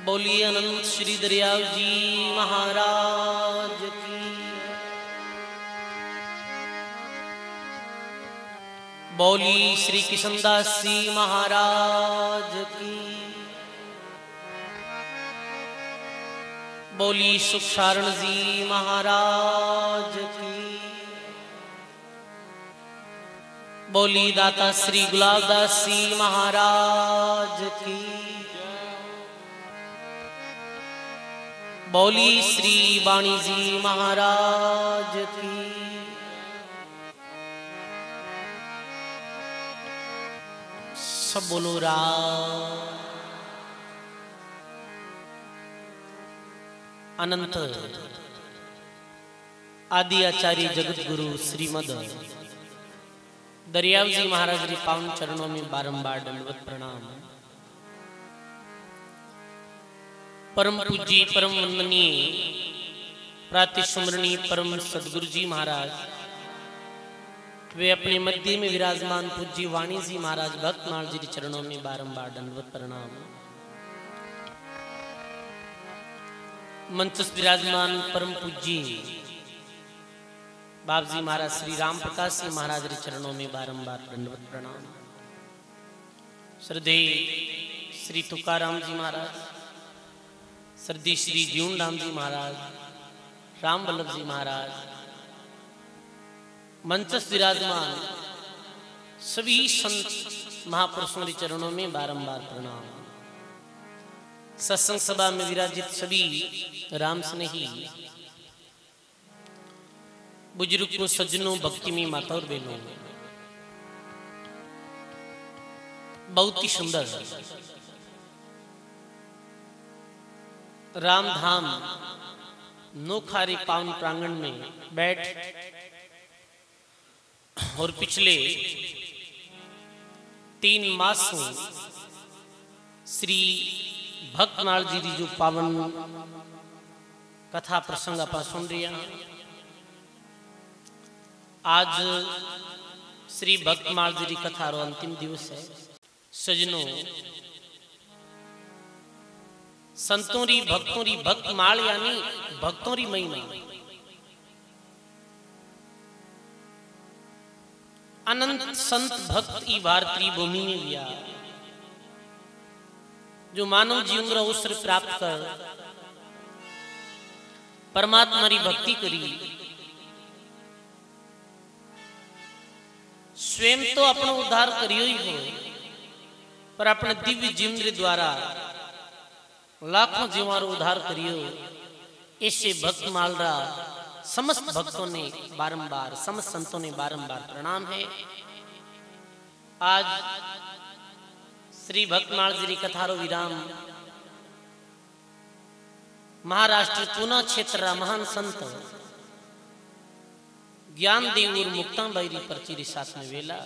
बोलिए अनंत श्री दरियाव जी महाराज की। बोली श्री किशनदास जी महाराज की। बोली सुखसारण जी महाराज की। बोली दाता श्री गुलाबदास जी महाराज की। बोली श्री वाणी जी महाराज की। सब बोलो राम। अनंत आदि आचार्य जगत गुरु श्रीमद दरियाव जी महाराज जी पावन चरणों में बारंबार दंडवत प्रणाम। परम पूजी परम वंदनीय प्रातिस्मरणीय परम सदगुरु जी महाराज, वे अपने मध्य में विराजमान पूज्य वाणी जी महाराज भक्तमाल जी चरणों में बारंबार दंडवत प्रणाम। मंच विराजमान परम पूज्य बाप जी महाराज श्री राम प्रकाश जी महाराज के चरणों में बारंबार दंडवत प्रणाम। श्रद्धेय श्री तुकाराम जी महाराज, श्रद्धेय श्री जीवन राम जी महाराज, राम वल्लभ जी महाराज, मंचस्थ विराजमान सभी संत महापुरुषों के चरणों में बारंबार प्रणाम। सत्संग सभा में विराजित सभी राम स्नेही बुजुर्गों, सज्जनों, भक्ति में माता और बहनों, बहुत ही सुंदर राम धाम नोखारी पावन प्रांगण में बैठ और पिछले 3 मासों श्री भक्तमाल जी की जो पावन कथा प्रसंग आप सुन रहे हैं, आज श्री भक्तमाल जी की कथा रो अंतिम दिवस है। सजनों, संतों री भक्तों री भक्तमाल यानी भक्तों री महिमा अनंत संत भक्त ई भारतीय भूमि में लिया, जो मानव जीवन का अवसर प्राप्त कर परमात्मा री भक्ति करी, स्वयं तो अपना उद्धार करियो ही हो, पर अपने दिव्य जीवन द्वारा लाखों जीवारो उद्धार करियो। ऐसे भक्तमाल रा समस्त भक्तों ने बारंबार, समस्त संतों ने बारंबार प्रणाम है। आज श्री भक्तमाल जी की कथारो विराम महाराष्ट्र पूना क्षेत्र महान संत ज्ञानदेव और मुक्ताबाई री पर्ची री साथ में वेला।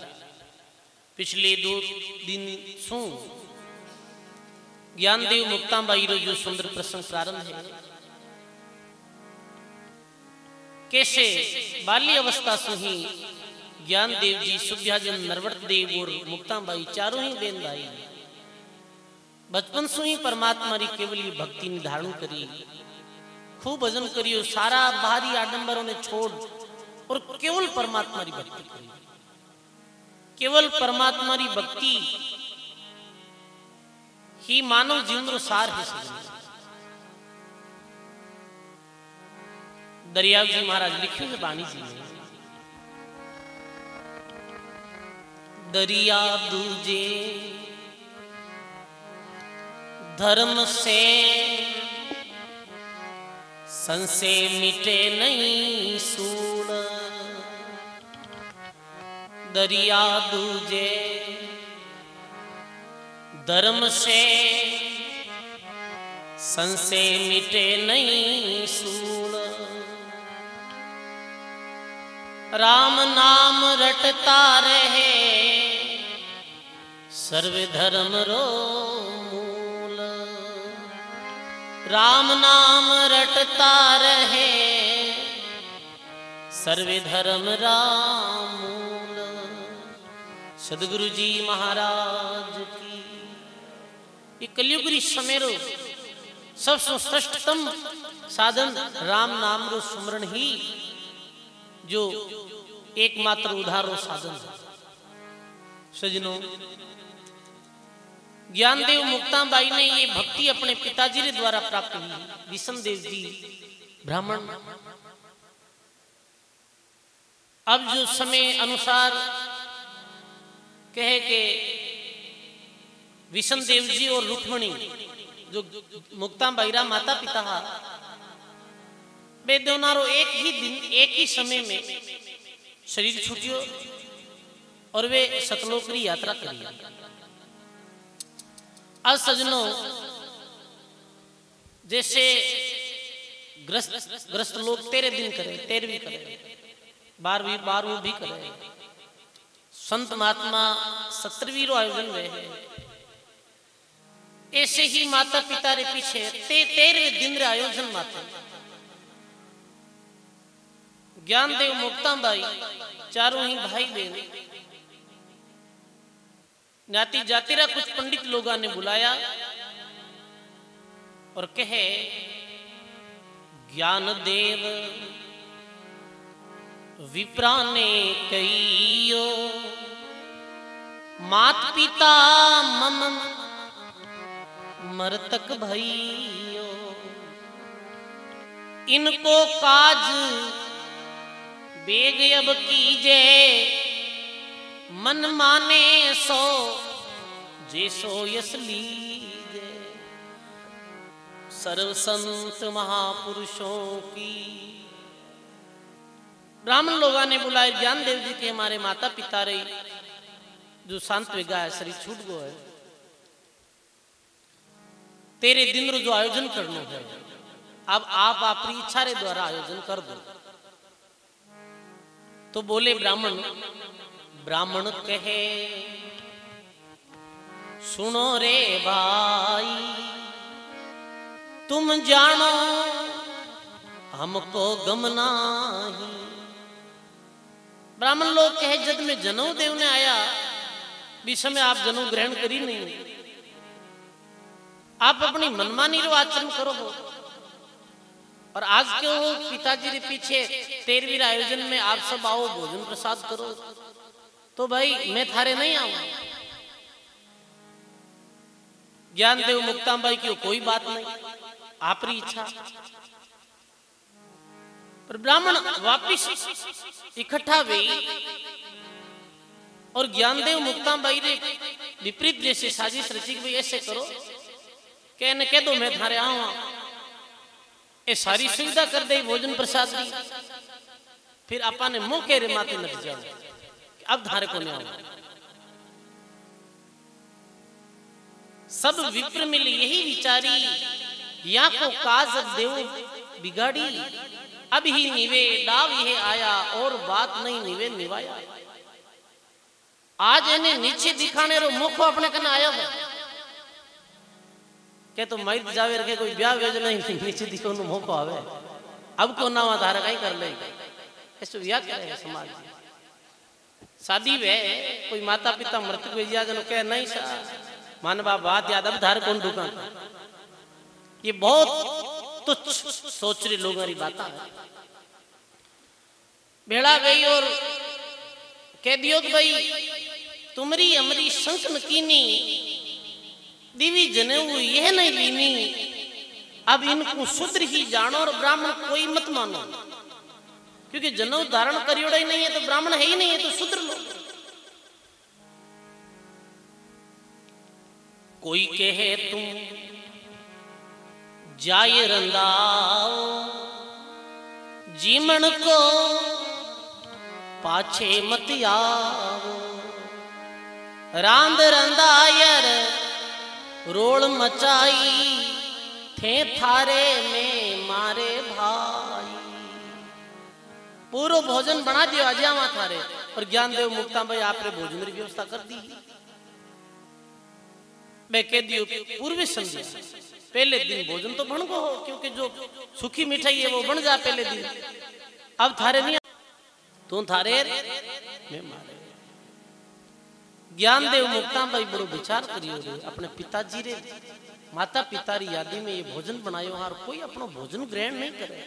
पिछले 2 दिन सु ज्ञानदेव मुक्ताबाई रो जो सुंदर प्रसंग प्रारंभ है। कैसे बाल्य अवस्था से ही ज्ञानदेव जी, सुभ्याजन, नरवर्त देव और मुक्ताबाई चारों ही बहन भाई बचपन से ही परमात्मा री केवली भक्ति निर्धारण करी, खूब भजन करियो, सारा बाहरी आडंबरों ने छोड़ और केवल परमात्मा री भक्ति करी। केवल परमात्मा री भक्ति ही मानव जीवन रो सार है। दरियाव जी महाराज लिखे है वाणी जी में, दरिया दूजे धर्म से संशय मिटे नहीं सूल, दरिया दूजे धर्म से संशय मिटे नहीं सूल, राम नाम रटता रहे सर्व धर्म रो मूल, राम नाम रटता रहे सर्व धर्म राम मूल। सदगुरु जी महाराज की। ये कलयुग री समेरो सबसे श्रेष्ठतम साधन राम नाम रो सुमरण ही जो एकमात्र उधारो साधन है। सजनों, ज्ञानदेव मुक्ताबाई ने ये भक्ति अपने पिताजी के द्वारा प्राप्त की। विष्णुदेव जी ब्राह्मण, अब जो समय अनुसार कहे के विष्णुदेव जी और रुक्मणी जो मुक्ताबाई रा माता पिता हा, वे दोनों एक ही दिन एक ही समय में शरीर छूटियो और वे सतलोक की यात्रा करी। आज सजनों, जैसे ग्रस्त लोग 13 दिन करे, 13वीं करे, 12वीं भी करे, संत महात्मा 17वीं रो आयोजन हुए है। ऐसे ही माता पिता रे पीछे 13वें दिन रे आयोजन माते ज्ञानदेव मुक्ताबाई चारों ही भाई बहन ज्ञाति जातिरा कुछ पंडित लोगों ने बुलाया और कहे, ज्ञानदेव विप्राने कहियो मात पिता मम मरतक भइयो, इनको काज बेग अब कीजे, मन माने सो जैसो यस लीजे। सर्व संत महापुरुषों की ब्राह्मण लोगों ने बुलाए। ज्ञानदेव जी के हमारे माता पिता रे जो शांत वेगा है, शरीर छूट गो है, 13 दिन रो जो आयोजन करनो है, अब आप अपनी इच्छा रे द्वारा आयोजन कर दो। तो बोले ब्राह्मण, ब्राह्मण कहे, सुनो रे भाई, तुम जानो हमको गम नाही। ब्राह्मण लोग कहे, जद में जनेऊ देव ने आया बीच में आप जनेऊ ग्रहण करी नहीं, आप अपनी मनमानी रो आचरण करो हो, और आज के वो पिताजी के पीछे 13वीं आयोजन में आप सब आओ भोजन प्रसाद करो, तो भाई मैं थारे नहीं आऊंगा। ज्ञानदेव मुक्ताबाई की कोई बात नहीं, आपरी इच्छा। पर ब्राह्मण वापिस इकट्ठा हुई और ज्ञानदेव मुक्ताबाई ने विपरीत जैसे साजिश रची कि भाई ऐसे करो, कहने कह दो मैं थारे आऊंगा, ये सारी सुविधा कर दे, भोजन प्रसाद दी, फिर आपा ने मुंह के रे माते नट जाओ, अब धारे को नहीं आऊंगा। सब विप्र मिली यही विचारी, या को काज देव बिगाड़ी, अब ही निवे डाव यह आया, और बात नहीं निवे निवाया। आज इन्हें नीचे दिखाने रो मुख अपने कने आया है, के तो मई जावे रखे कोई ब्याह वेज नहीं, नीचे दिखो नु मुख आवे, अब को ना धारा कहीं कर ले, ऐसे ब्याह करे समाज। शादी वे कोई माता पिता मृत्यु भेजिया जनो कह नहीं सा मानवा बात याद, अब धार कौन दुकान। ये बहुत तुच्छ सोच रहे लोगों की बात है। भेड़ा गई और कह दियो कि भाई तुम्हारी हमारी संकन कीनी दिवी जनेऊ यह नहीं लीनी, अब इनको शूद्र ही जानो और ब्राह्मण कोई मत मानो, क्योंकि जनेऊ धारण करियोड़ा ही नहीं है तो ब्राह्मण है ही नहीं है, तो शूद्र लो। कोई कहे तुम जाए रंदाओ, जीमन को पाछे मत आओ, रांद रंदायर रोल मचाई, थे थारे में मारे भाई। पूरा भोजन बना दियो आजा वहां थारे, और ज्ञानदेव मुक्ताबाई आपने भोजन की व्यवस्था कर दी। मैं कह दियो पूर्व संध्या पहले दिन भोजन तो बन गो हो, क्योंकि जो सूखी मिठाई है वो बन जा पहले दिन, अब थारे नहीं तू थारे में मारे। ज्ञानदेव मुक्ताबाई बड़ो विचार करियो रे अपने पिताजी रे, माता पिता री यादी में ये भोजन बनायो हार कोई अपनो भोजन ग्रहण नहीं करे।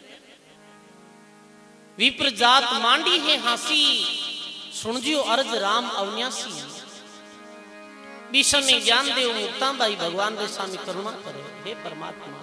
विप्र जात मांडी है हासी सुनजियो अर्ज राम अविनाशी। बीसम में ज्ञान देव मुक्ताबाई भगवान रे स्वामी करुणा करे। हे परमात्मा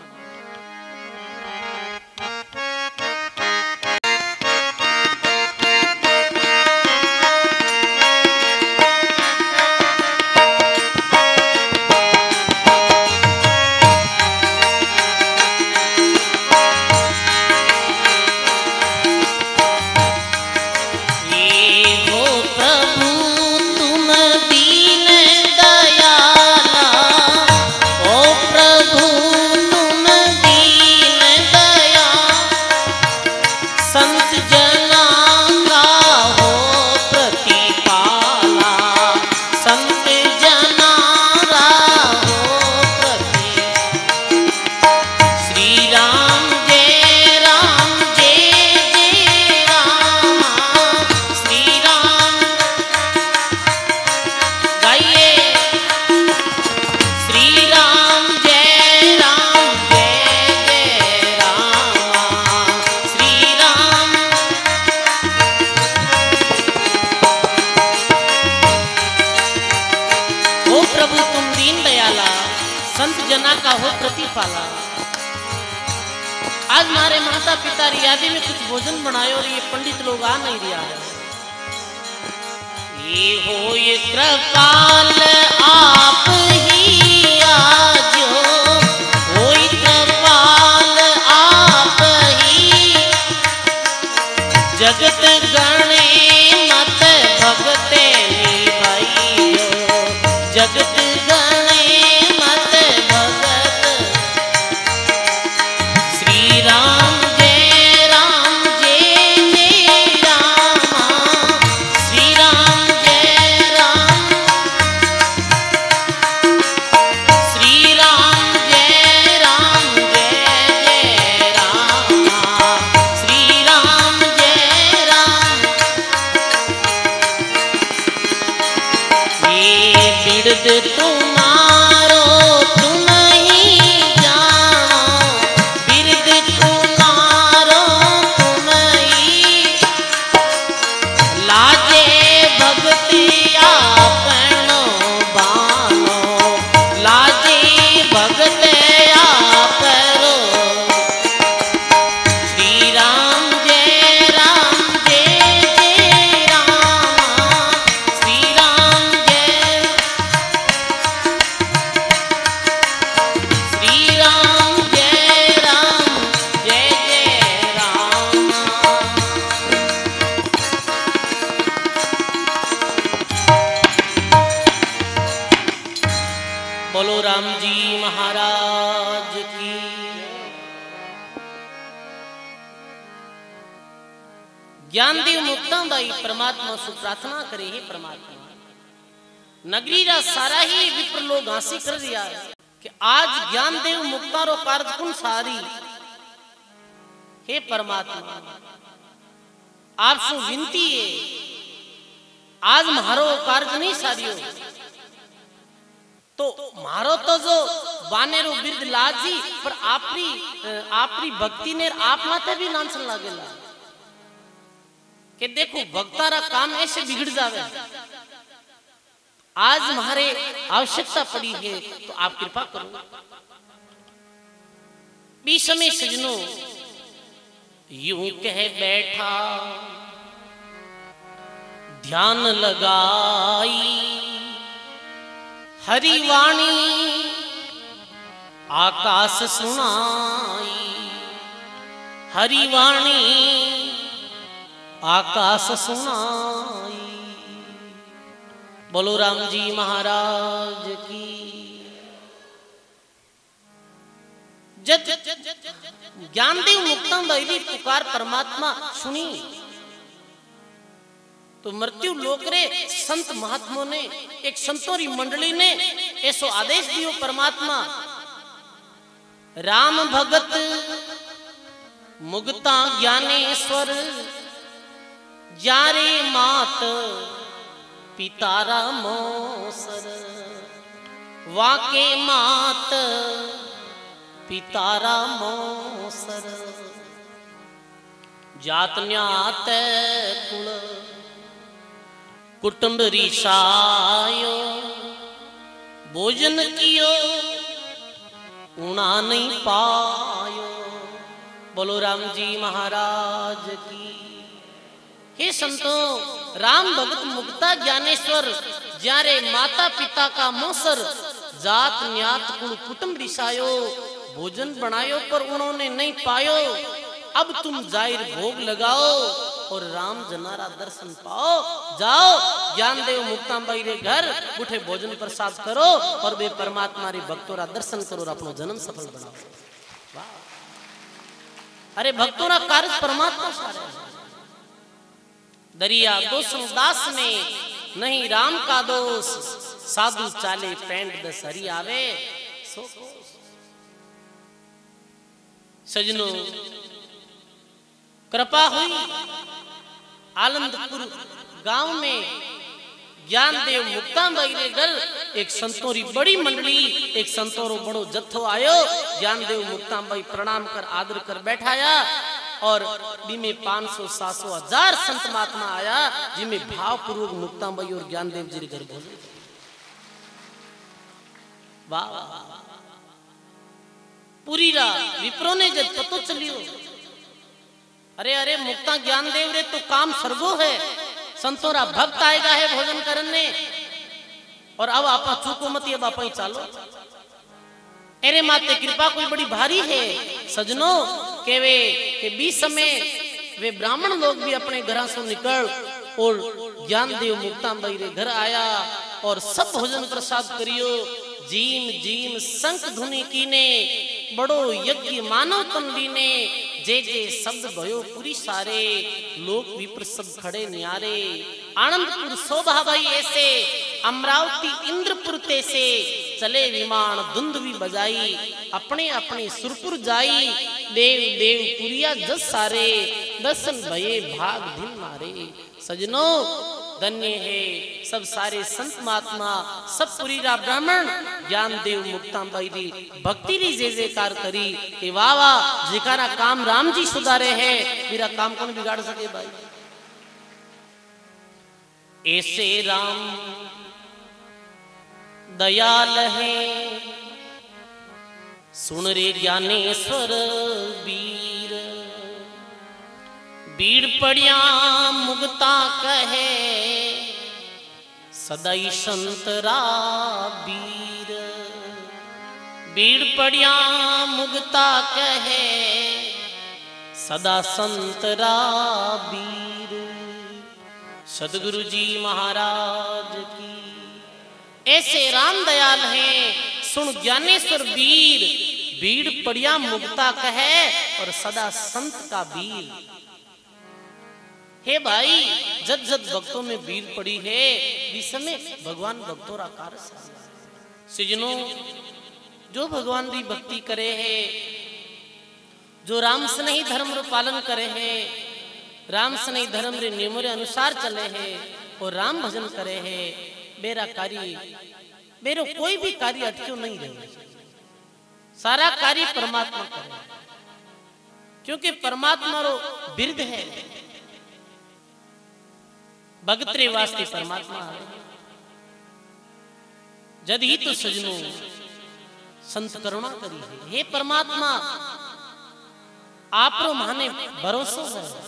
प्रतिपाला। आज हमारे माता पिता यादी में कुछ भोजन बनाए और ये पंडित लोग आ नहीं रहा है। ये हो ये कृपाल आप ही आजो, हो ये कृपाल आप ही जगत गणे मत भगते भाई जगत तुम्हारो तुम ही जानो, बिरद तुम्हारो तुम ही लाजे भक्ति आपनो बानो, लाजे भक्ति आपरो। श्री राम जय राम श्री राम जय बोलो राम जी महाराज की। ज्ञानदेव मुक्ताबाई परमात्मा से प्रार्थना करे। हे परमात्मा नगरी रा सारा ही विप्र लोग हांसी कर दिया है कि आज ज्ञानदेव मुक्तारो कार्य कुन सारी। हे परमात्मा आपसे विनती है आज मारो कार्य नहीं सारियो तो मारो तो जो बानेरो बिरद लाजी पर आपरी भक्ति ने आप माते भी नानसन लागेला कि देखो भक्तारा काम ऐसे बिगड़ जावे। आज हमारे आवश्यकता पड़ी है तो आप कृपा करो। बीच में सजनो यूं कह बैठा ध्यान लगाई हरिवाणी आकाश सुनाई, हरिवाणी आकाश सुनाई। बोलो राम जी महाराज की। जब ज्ञानदेव मुक्ताबाई की पुकार परमात्मा सुनी तो मृत्यु लोक रे संत महात्माओं ने एक संतोरी मंडली ने ऐसो आदेश दियो परमात्मा राम भगत मुगता ज्ञानेश्वर जारे मात पितारा मोसर। वाके मात पितारा मोसर जात न्यात कुल कुटुंब रिसायो भोजन कियो ऊना नहीं पायो। बोलो राम जी महाराज की। हे संतो, राम भगत मुक्ता ज्ञानेश्वर जारे माता पिता का मोसर जात न्यात कुल कुटुंब रिसायो भोजन बनायो पर उन्होंने नहीं पायो। अब तुम जाहिर भोग लगाओ और राम जनारा दर्शन पाओ। जाओ ज्ञानदेव मुक्ताबाई रे घर उठे भोजन प्रसाद करो और वे परमात्मा रे भक्तों रा दर्शन करो और अपनो जन्म सफल बनाओ। वाह! अरे भक्तों रा कार्य परमात्मा सारे दरिया दोषम दास ने नहीं राम का दोष साधु चाले पेंट दस हरी आवे सो। सजनों, कृपा हुई आनंदपुर गांव में ज्ञानदेव मुक्ताबाई रे घर एक संतोरी बड़ी मंडली एक संतोरो बड़ो जत्थो आयो। ज्ञानदेव मुक्ताबाई प्रणाम कर आदर कर बैठाया और बीमे 500-700 हजार संत महात्मा आया जिनमें भाव पूर्वक मुक्ताबाई और ज्ञानदेव जी घर भोजन। वाह! पूरी रात विप्रो ने जब पतो चलियो, अरे अरे मुक्ता ज्ञानदेव रे तो काम सर्वो है, संतोरा भक्त आएगा है भोजन करने और अब आपा चूको मत, अब आप ही चालो। अरे माते कृपा कोई बड़ी भारी है सजनों के वे के बीच समय वे ब्राह्मण लोग भी अपने घर से निकल और ज्ञानदेव मुक्ताबाई रे घर आया और सब भोजन प्रसाद करियो। जीम जीम शंख धुनि कीने बड़ो यज्ञ मानव तंबी ने जे जे शब्द भयो पूरी सारे लोक विप्र सब खड़े न्यारे। आनंदपुर शोभा भाई ऐसे अमरावती इंद्रपुर से चले विमान धुंधवी बजाई अपने अपने सुरपुर जाई। देव देव पुरिया जस सारे दर्शन भये भाग धिन मारे। सजनों, धन्य है सब सारे संत महात्मा सब पुरीरा ब्राह्मण ज्ञानदेव मुक्ताबाई री भक्ति री जय जयकार करी कि वाह वाह जिकारा काम राम जी सुधारे है, मेरा काम कौन बिगाड़ सके भाई। ऐसे राम दयाल है सुन रे ज्ञानेश्वर वीर। बीड़ पड़िया मुगता कहे सदाई संतरा बीर। बीड़ पड़िया मुगता कहे सदा संतरा बीर। सदगुरु जी महाराज की। ऐसे राम दयाल हैं सुन ज्ञानेश्वर वीर। बीड़ पड़िया मुगता कहे और सदा संत का वीर। हे भाई, जब जब भक्तों में भीड़ पड़ी है इस समय भगवान भक्तों का कार्य सजनों, जो भगवान की भक्ति करे है, जो राम स्नेही धर्म रो पालन करे है, राम स्नेही धर्म रे नियमों रे अनुसार चले है और राम भजन करे है, मेरा कार्य मेरो कोई भी कार्य अटक्यो नहीं रहे। सारा कार्य परमात्मा करे क्योंकि परमात्मा रो बिरद है। भगत रे वास्ते परमात्मा है। जद ही तो सजनों संत करुणा करी है। हे परमात्मा, आप रो माने भरोसा है। भरोसो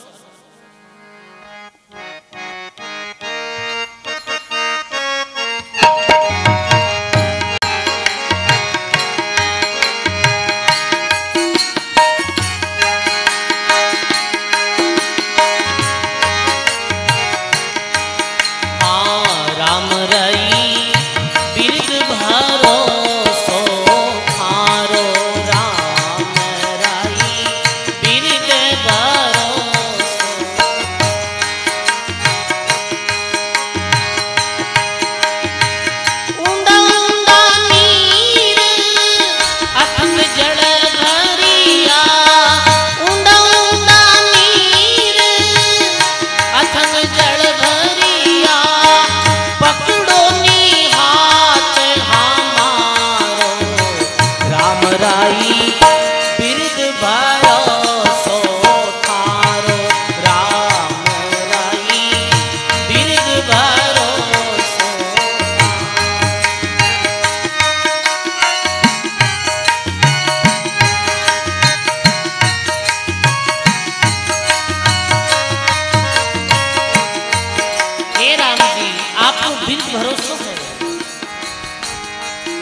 राई बिरद भरोसो थारो राम राई बिरद भरोसो। हे राम जी आपको बिरद भरोसो है।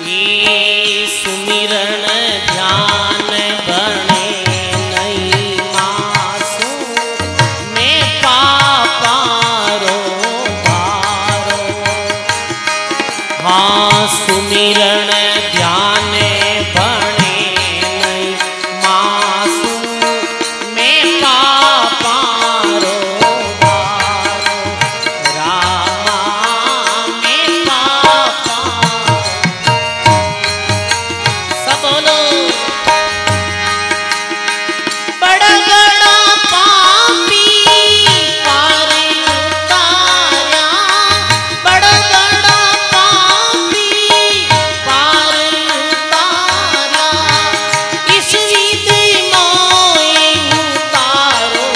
ये सुमिरन ध्यान बने नहीं मासू में पापारो भारो। हाँ सुमिरन ध्यान बने नहीं मासू में पापारो भारो। रामा में पापा सब बोलो। बड़ा बड़ा पापी पार उतारा बड़ा बड़ा पापी पार उतारा इस विधि मोए उतारो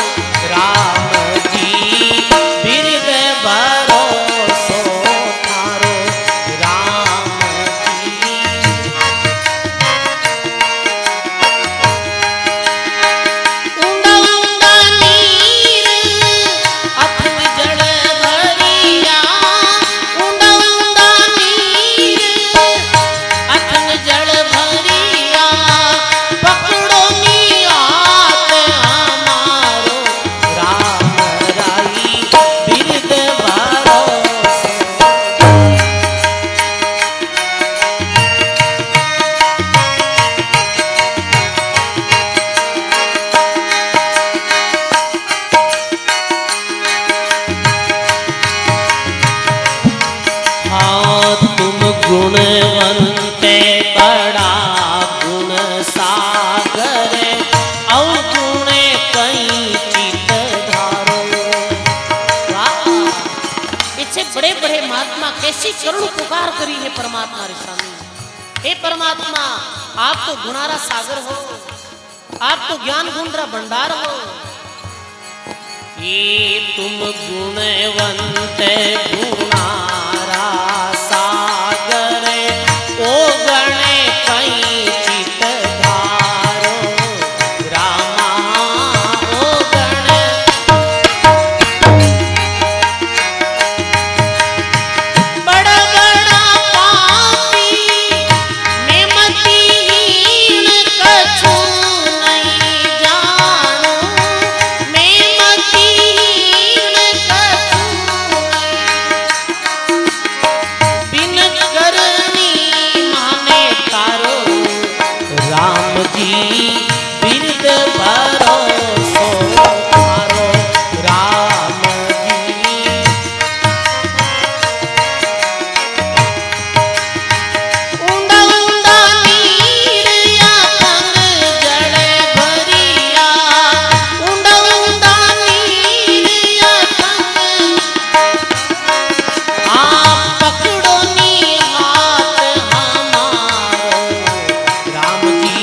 राम जी बिरद भरोसो थारो राम जी। ऊंडा ऊंडा नीर अथक जड़ भरिया ऊंडा ऊंडा नीर अथक जड़ भरिया पकड़ो नी हाथ हमारो राम राई बिरद भरोसो। हाँ तुम गुणवंत बड़ा गुण सागर अवगुण कई चित धारो। वाह इससे बड़े बड़े महात्मा कैसी करुण पुकार करी है परमात्मा रे स्वामी। हे परमात्मा आप तो गुणारा सागर हो आप तो ज्ञान गुण रा भंडार हो। ये तुम गुणवंत गुणारा सागर ओ गण कई चित धारो रामा ओ गण। बड़ा बड़ा पापी मैं मतिहीन कछु नहीं जानो मैं मतिहीन कछु बिन करनी माने तारो राम जी बिरद भरोसो थारो राम जी। ऊंडा ऊंडा नीर अथक जड़ भरिया ऊंडा ऊंडा नीर अथक आप पकड़ो नी हाथ हमारो राम जी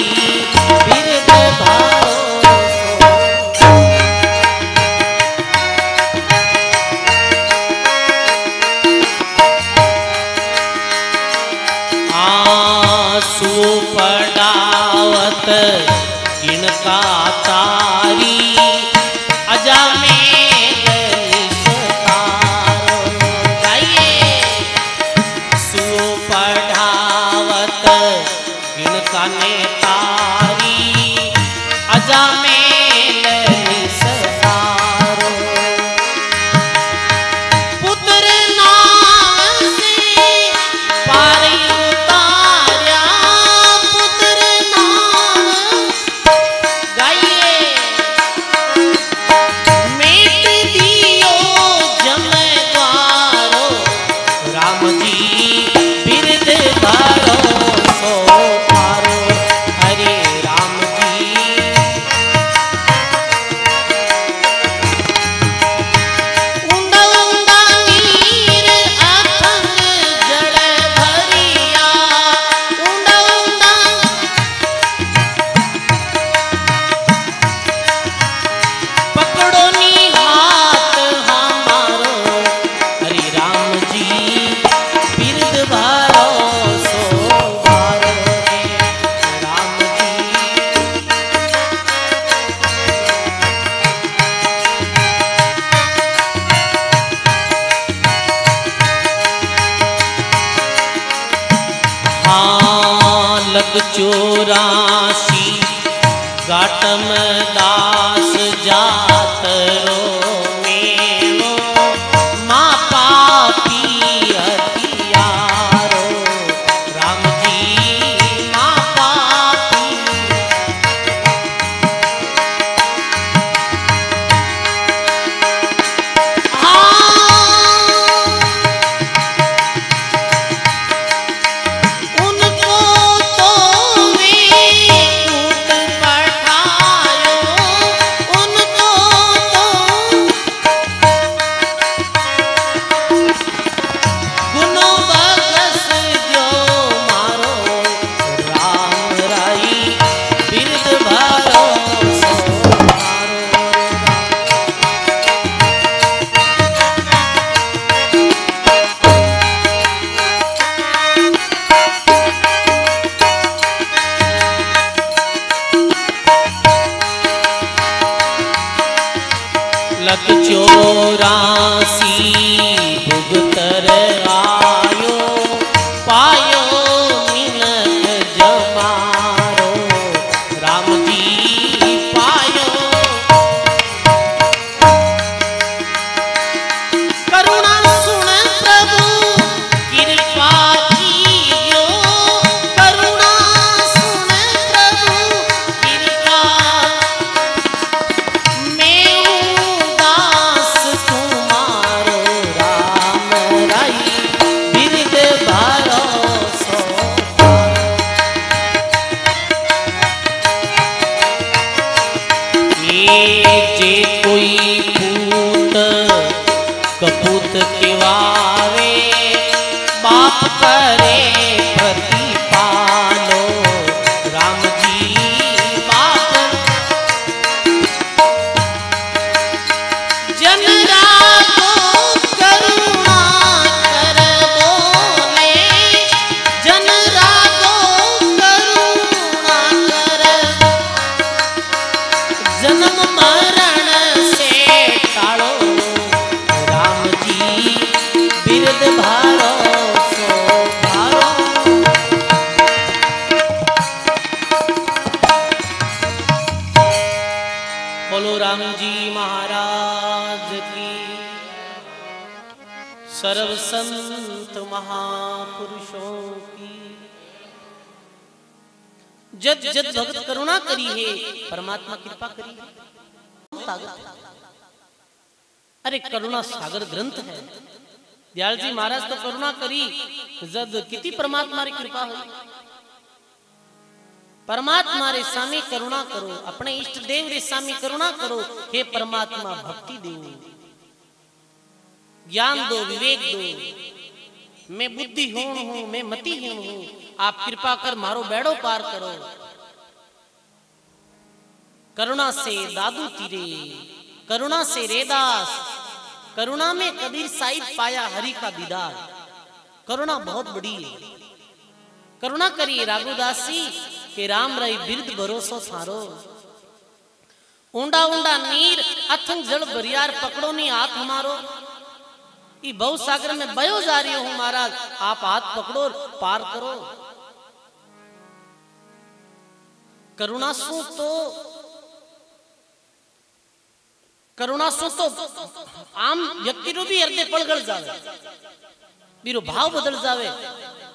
बिरद भरोसो। आंसू पड़ावत जिनका तारी अजामेल निस्तारो। गाइए सु पढ़ावत जिनका ने तारी अजामेल निस्तारो। पुत्र नाम से पार उतारा पुत्र नाम गाइए मेट दियो जमद्वारो राम जी बिरद भरोसो थारो हरे राम रासी घाटम दास जात रो मेरो माँ पापी हथियारो राम जी माँ पापी। लख 84 भुगतर आयो पायो मिलत जमारो राम जी पायो। करुणा सुन प्रभु कृपा कीयो करुणा सुन प्रभु कृपा मैं दास तुम्हारो राम राई बिरद भरोसो। जे कोई पूत कपूत केवावे बाप करे प्रतिपालो राम जी बाप। जन रागो करुणा कर बोले जन रागो करुणा कर जन्म मरण से टालो राम जी बिरद भरोसो भारो। बोलो राम जी महाराज की। सर्व संत महापुरुषों की जद जद भगत करुणा करी है परमात्मा कृपा करी है। अरे करुणा सागर ग्रंथ है। दयाल जी महाराज तो करुणा करी जद किती परमात्मा री कृपा हुई। परमात्मा रे सामी करुणा करो अपने इष्ट देव रे सामी करुणा करो। हे परमात्मा भक्ति दो ज्ञान दो विवेक दो। मैं बुद्धिहीन हूं मैं मतिहीन हूं आप कृपा कर मारो बेड़ो पार करो। करुणा से दादू तीरे करुणा से रेदास करुणा में कबीर साहिब पाया हरि का दीदार। करुणा बहुत बड़ी है। करुणा करिए राघुदासी के राम रही बिरद भरोसो सारो। ऊंडा ऊंडा नीर अथंग जल बरियार पकड़ो नहीं हाथ हमारो। ई बहु सागर में बयो जा रही हूं महाराज आप हाथ पकड़ो पार करो। करुणा सु तो आम व्यक्ति रो भी हृदय पलगल जावे बीरो भाव बदल जावे।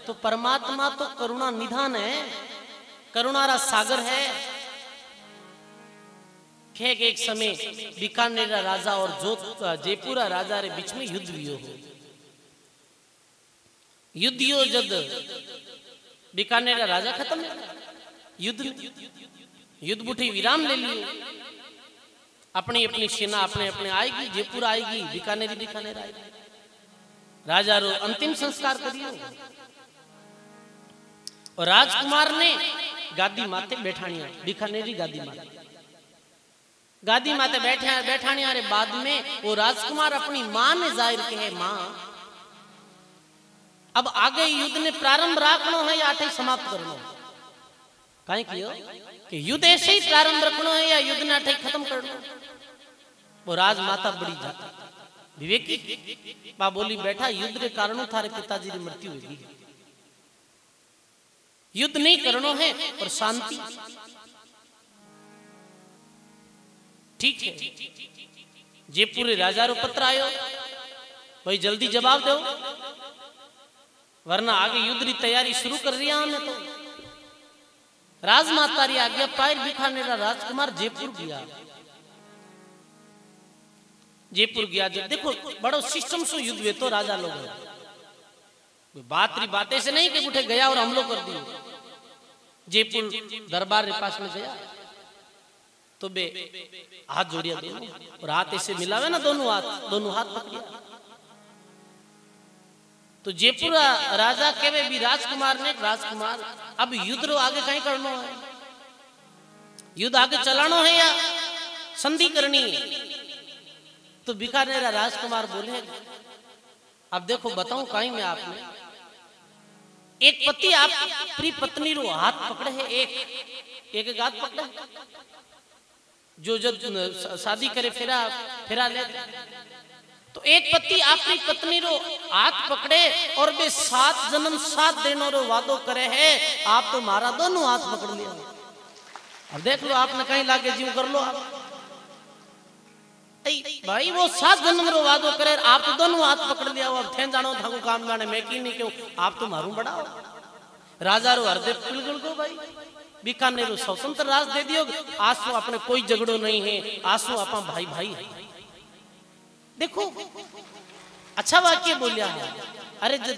तो परमात्मा तो करुणा निधान है करुणा रा सागर है। खेक एक समय बीकानेर राजा और जयपुर राजा रे बीच में युद्ध हुयो हो। युद्ध यो जद बीकानेर राजा खत्म युद्ध बुठी विराम ले लियो। अपनी अपनी सेना अपने अपने आएगी जयपुर आएगी बीकानेर आएगी। राजा रो अंतिम संस्कार करियो और राजकुमार ने गादी माते बैठानिया बीकानेरी गादी माते बैठानिया रे बाद में वो राजकुमार अपनी मां ने जाहिर कहे मां अब आगे युद्ध ने प्रारंभ रखनो है या अठे समाप्त करनो। काई कियो कि युद्ध ऐसे ही प्रारंभ रखनो है या युद्ध ने अठे खत्म करनो। वो राजमाता बड़ी जाता विवेकी बा बोली बैठा युद्ध के कारण थारे पिताजी की मृत्यु होगी। युद्ध नहीं करनो है और शांति। ठीक है, जयपुर राजा रो पत्र आयो, भाई जल्दी जवाब दो वरना आगे युद्ध की तैयारी शुरू कर रही हमने। तो राजमाता री आज्ञा पायर बीकानेर राजकुमार जयपुर गया। जयपुर गया जब देखो बड़ो सिस्टम से युद्ध वे तो राजा लोग बात री बातें से नहीं कि उठे गया और हमलो कर दिए। जयपुर दरबार के पास में गया तो बे हाथ जोड़िया दोनों और हाथ ऐसे मिलावे ना, दोनों हाथ पकड़िया। तो जयपुर राजा केवे भी राजकुमार ने, राजकुमार अब युद्ध रो आगे कहीं करना है, युद्ध आगे चलानो है या संधि करनी है। तो बीकानेर राजकुमार बोले अब देखो बताऊं कहीं में आपने एक पति आप अपनी पत्नी रो हाथ पकड़े है, एक हाथ पकड़े जो जब शादी करे फिरा ले। तो एक पति अपनी पत्नी रो हाथ पकड़े और वे 7 जन्म 7 दिनों रो वादो करे है, आप तो मारा दोनों हाथ पकड़ लिया। अब देख लो आपने कहीं लाके जीव कर लो आप भाई, वो 7 जन्म रो वादो करे आप तो दोनों हाथ पकड़ लिया। अब थे जानो था को काम जाने मैं की नहीं क्यों, आप तो मारू बड़ा हो। राजा रो हृदय पिलगुल को भाई बीकानेर स्वतंत्र राज दे दियो, आंसू अपने कोई झगड़ो नहीं है, आंसू अपा भाई भाई है। देखो अच्छा वाक्य बोलिया है, अरे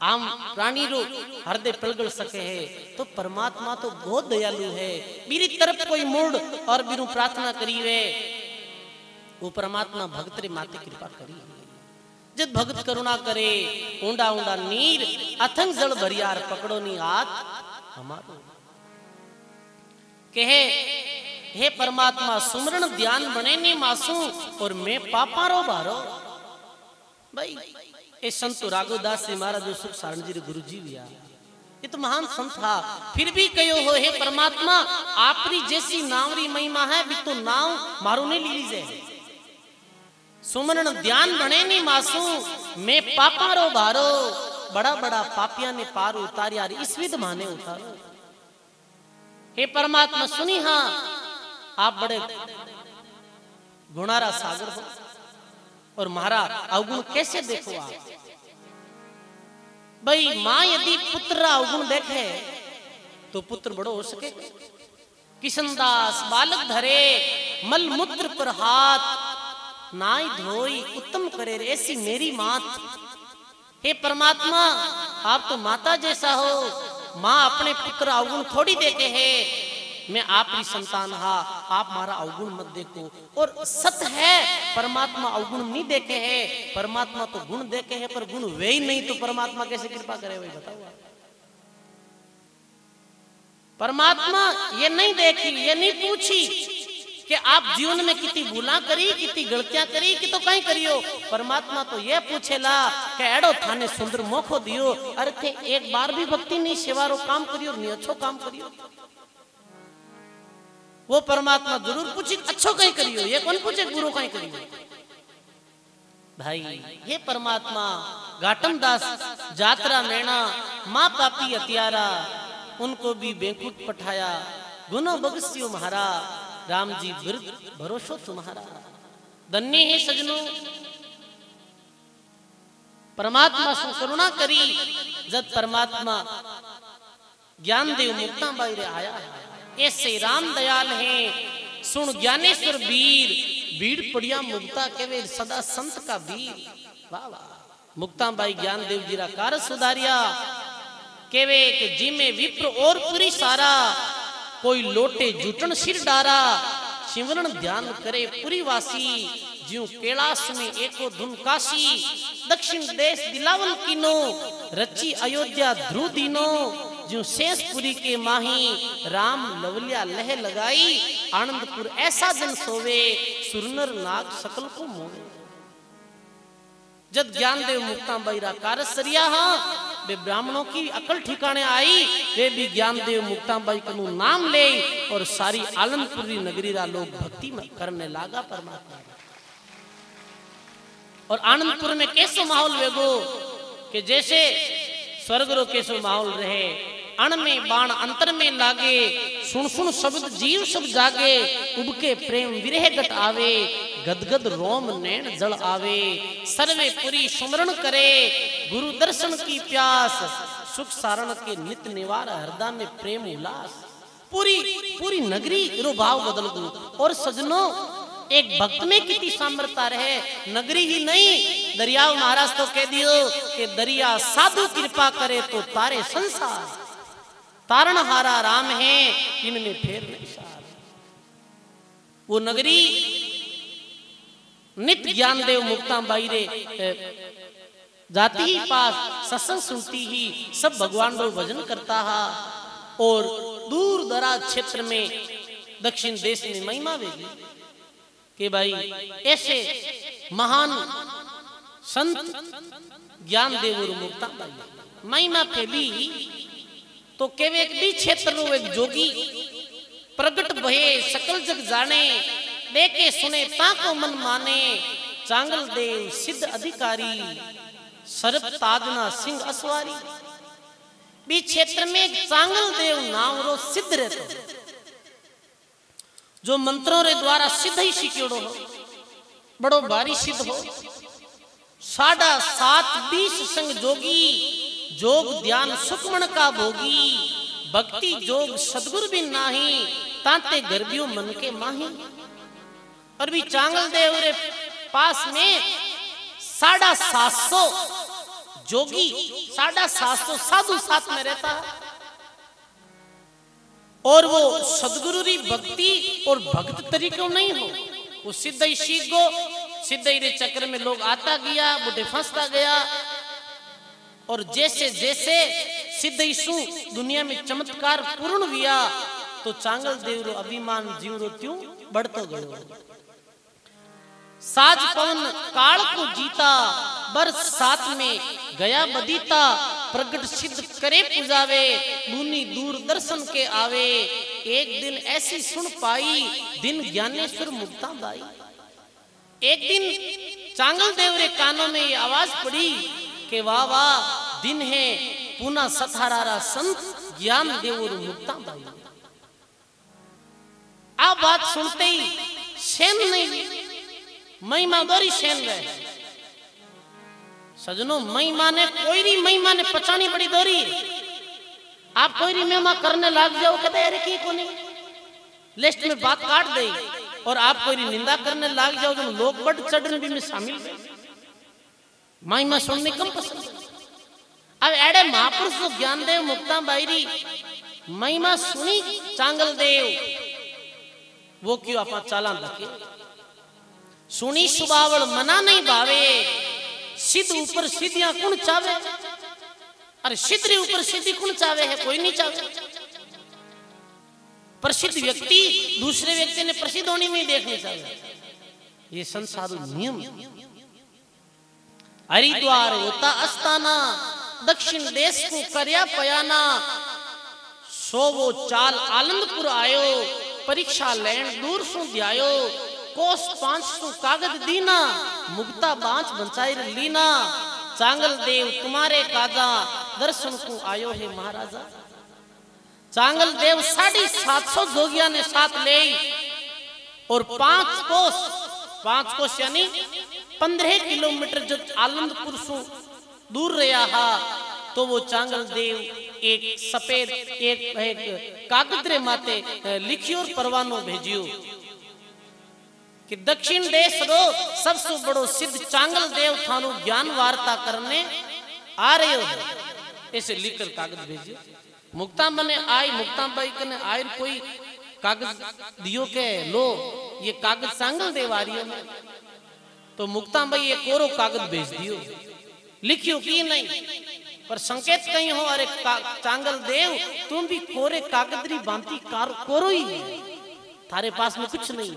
आम प्राणी रो हृदय पिलगल सके है तो परमात्मा तो बहुत दयालु है। मेरी तरफ कोई मोड़ और बिनु प्रार्थना करी वे वो परमात्मा भक्त रे माते कृपा करी। जब भक्त करुणा करे ऊंडा ऊंडा नीर अथंग जल भरियार पकड़ो नी हाथ हमारो। कहे हे परमात्मा सुमरण ध्यान बने नी मासू और मैं पापा रो बारो। भाई ये संत राघवदास जी महाराज जो सुख सारण जी गुरु जी भी ये तो महान संत था, फिर भी कहो हो हे परमात्मा आपरी जैसी नावरी महिमा है भी तो नाव मारो नहीं ली लीजिए। सुमरण ध्यान बने नी मासू मैं पापा रो बारो, बड़ा बड़ा पापिया ने पार उतारिया इस विध माने उतारो। हे परमात्मा सुनी हाँ आप बड़े गुणारा सागर हो और महारा अवगुण कैसे देखो आप। भाई मां यदि पुत्र अवगुण देखे तो पुत्र बड़ो हो सके। किशनदास बालक धरे मल मूत्र पर हाथ नाई धोई उत्तम करे ऐसी मेरी मात। हे परमात्मा आप तो माता जैसा हो, मां अपने पुत्र अवगुण थोड़ी देखे है, मैं आपकी संतान हा, आप मारा अवगुण मत देखो। और सत्य है परमात्मा अवगुण नहीं देखे है, परमात्मा तो गुण देखे है पर गुण वे ही नहीं तो परमात्मा कैसे कृपा करे वही बताओ आप। परमात्मा ये नहीं देखी ये नहीं पूछी कि आप जीवन में कितनी भूला करी कितनी गलतियां करी कि तो कहीं करियो। परमात्मा तो ये पूछेला कि एड़ो थाने सुंदर मोखो दियो, अरे थे एक बार भी भक्ति नहीं सेवारो काम करियो नहीं अच्छो काम करियो। वो परमात्मा जरूर पूछे अच्छो कहीं करियो, ये कौन पूछे बुरो कहीं करियो। भाई ये परमात्मा घाटम दास जात्रा मेणा माँ पापी अत्यारा उनको भी बेकुट पठाया गुनो बगस्यो महारा राम जी बिरद भरोसो तुम्हारा। धन्य है सजनो परमात्मा सु करुणा करी जब परमात्मा ज्ञान देव मुक्ता बाई रे आया ऐसे राम दयाल है सुन ज्ञानेश्वर वीर भीड़ पड़िया मुक्ता केवे सदा संत का वीर। वाह वाह मुक्ता बाई ज्ञान देव जी रा कार सुधारिया केवे के जी में विप्र और पूरी सारा कोई लोटे जुटन सिर डारा सिमरण ध्यान करे पुरी वासी ज्यों कैलाश में एको धुन काशी दक्षिण देश दिलावल कीनो रची अयोध्या ध्रुव दीनो ज्यों शेषपुरी के माही राम लवलिया लह लगाई आनंदपुर ऐसा जन सोवे सुरनर नाग सकल को मोहे। जब ज्ञान देव मुक्ता बैरा कारसरिया हाँ वे ब्राह्मणों की अकल ठिकाने आई वे भी ज्ञान देव मुक्ता बाई का नाम ले और सारी आनंदपुरी नगरी रा लोग भक्ति करने लागा परमात्मा। और आनंदपुर में कैसो माहौल वेगो कि जैसे स्वर्ग रो कैसो माहौल रहे अण में बाण अंतर में लागे, सुन सुन शब्द जीव सब जागे, उबके प्रेम विरह गट आवे, गदगद रोम नैन जल आवे, सर्वे पुरी सुमरण करे, गुरु दर्शन की प्यास, सुख सारण के नित निवार, हृदय में प्रेम उल्लास। पूरी पूरी नगरी रो भाव बदल दो। और सजनों, एक भक्त में कितनी सामर्थ्य रहे, नगरी ही नहीं दरिया। महाराज तो कह दियो कि दरिया साधु कृपा करे तो तारे संसार, तारण हारा राम है इनमें फेर नहीं सार। वो नगरी नित ज्ञान देव मुक्ता बाई रे जाती ही पास, सत्संग सुनती ही सब भगवान रो भजन करता हा। और दूर दराज क्षेत्र में दक्षिण देश में महिमा वेगी कि भाई ऐसे महान संत ज्ञान देव और मुक्ता बाई महिमा फैली तो केवे एक भी क्षेत्र रो एक जोगी प्रगट भये सकल जग जाने, देखे सुने ताको मन माने, चांगल देव सिद्ध अधिकारी, सर्प ताजना सिंह असवारी। भी क्षेत्र में एक चांगल देव नाम रो सिद्ध रहते, जो मंत्रों रे द्वारा सिद्ध ही सिक्योड़ो हो, बड़ो भारी सिद्ध हो। 7.5 संग जोगी, जोग ध्यान सुखमण का भोगी, भक्ति जोग सदगुरु भी नाही, ताते गर्भियों मन के माही। और भी चांगल देव रे पास में 750 जोगी, 750 साधु साथ में रहता है। और वो सदगुरु री भक्ति और भक्त तरीके नहीं हो, वो सिद्ध ही सीख गो। सिद्ध ही रे चक्र में लोग आता गया, बुढ़े फंसता गया। और जैसे जैसे सिद्ध ईसु दुनिया में चमत्कार पूर्ण हुआ तो चांगल देव रो अभिमान जीव रो त्यों बढ़तो गयो। साज पवन काल को जीता, बरसात में गया बदीता, प्रगट सिद्ध करे पुजावे, मुनि दूर दर्शन के आवे, एक दिन ऐसी सुन पाई, दिन ज्ञानेश्वर मुक्ता बाई। एक दिन चांगल देव रे कानों में ये आवाज पड़ी कि वाह वाह दिन है पुनः सथारारा संत ज्ञान देव और मुक्ता बाई। आप बात सुनते ही सेन नहीं, महिमा दोरी सेन रहे। सजनों, महिमा ने कोई री महिमा ने पचानी बड़ी दोरी। आप कोई री महिमा करने लग जाओ, कहते अरे की को नहीं लिस्ट में बात काट दे। और आप कोई री निंदा करने लग जाओ तो लोग बढ़ चढ़ने भी में शामिल है। महिमा सुनने कम पसंद। अब एडे महापुरुष जो ज्ञान देव मुक्ता बाईरी महिमा सुनी चांगल देव, वो क्यों आप चालान रखे। सुनी सुबावल मना नहीं भावे, सिद्ध ऊपर सिद्धियां कौन चावे। अरे सिद्ध रे ऊपर सिद्धि कौन चावे है, कोई नहीं चावे। प्रसिद्ध व्यक्ति दूसरे व्यक्ति ने प्रसिद्ध होने में देखने चाहे, ये संसार नियम। हरिद्वार होता अस्ताना, दक्षिण देश को करया पयाना, सो वो चाल आनंदपुर आयो, परीक्षा लैंड दूर सु ध्यायो, कोस 500 कागज दीना, मुक्ता बांच बंचाई लीना, चांगल देव तुम्हारे काजा, दर्शन को आयो है महाराजा। चांगल देव 750 जोगिया ने साथ ले और 5 कोस यानी 15 किलोमीटर जो आनंदपुर से दूर रहा हा, तो वो चांगल देव एक सफेद एक कागज रे माते लिखियो और परवानो भेजियो कि दक्षिण देश रो सबसे बड़ो सिद्ध चांगल देव थानो ज्ञान वार्ता करने आ रहे हो। ऐसे लिखकर कागज भेजियो। मुक्ता बने आई, मुक्ता बाई कने आयर कोई कागज दियो के लो ये कागज चांगल देव आ रही है। तो मुक्ता बाई ये कोरो कागज भेज दियो, लिखियो की नहीं पर संकेत कहीं हो, अरे चांगल देव तुम भी कोरे कागजरी बांती कोरो ही है, थारे पास में कुछ नहीं।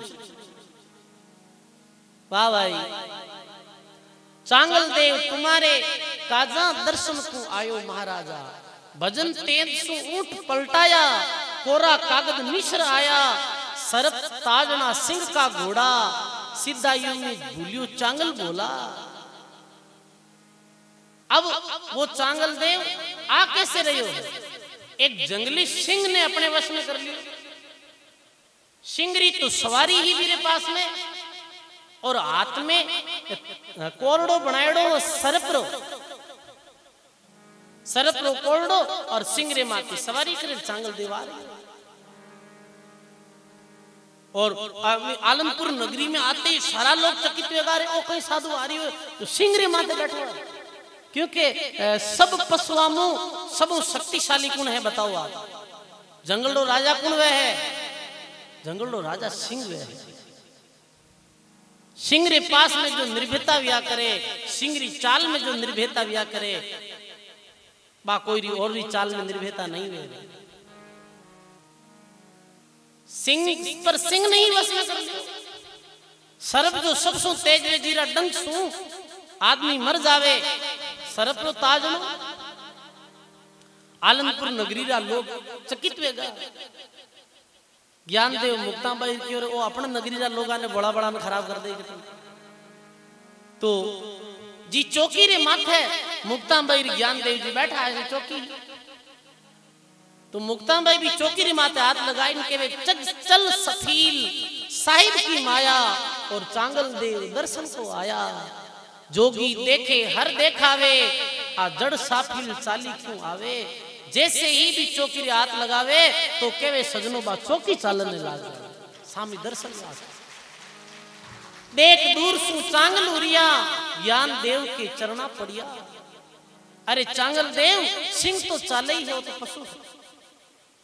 वाह भाई, चांगल देव तुम्हारे काजा दर्शन को आयो महाराजा, भजन तेज सु ऊंट पलटाया, कोरा कागज मिश्र आया, सरप ताजना सिंह का घोड़ा, सीधा यूं में भूलियो चांगल बोला। अब वो चांगल देव आ कैसे रहे हो, एक जंगली सिंह ने अपने वश में कर लिया। सिंगरी तो सवारी ही मेरे पास में, और हाथ में कोरडो बनाएड़ो सरपरो कोरडो, और सिंगरे माती सवारी करे चांगल दीवार। और आलमपुर नगरी में आते ही सारा लोग चकित वेगा रहे, ओ कहीं साधु आ रही हो तो सिंगरे माते बैठो, क्योंकि सब पशुआमो सब शक्तिशाली कौन है बताओ आप? जंगलो राजा कौन वह है? जंगलो राजा सिंह वह है। सिंगरे पास में जो निर्भयता व्या करे, सिंगरी चाल में जो निर्भयता व्या करे, बा कोई और भी चाल में निर्भयता नहीं वे। सिंह पर सिंह नहीं बस में कर लियो। सर्प जो सबसो तेज वे जीरा डंक सू आदमी मर जावे, सर्प रो ताज नो। आलमपुर नगरी रा लोग चकित वेगा। ज्ञानदेव मुक्ताबाई की और वो अपने नगरी रा लोगा ने बड़ा बड़ा में खराब कर दे। तो जी चौकी रे माथे मुक्ताबाई ज्ञानदेव जी बैठा है चौकी, तो मुक्ताबाई भी चौकी रे माथे हाथ लगाई के वे चल सफील साहिब की माया, और चांगल देव दर्शन को आया। जोगी देखे हर देखावे, आ जड़ साफिल चाली क्यों आवे। जैसे ही भी चौकी रे हाथ लगावे तो केवे सजनो बा चौकी चालने लागे, सामी दर्शन लागे। देख दूर सु चांगल उरिया, ज्ञान देव के चरणा पड़िया। अरे चांगल देव सिंह तो चाले ही हो तो पशु,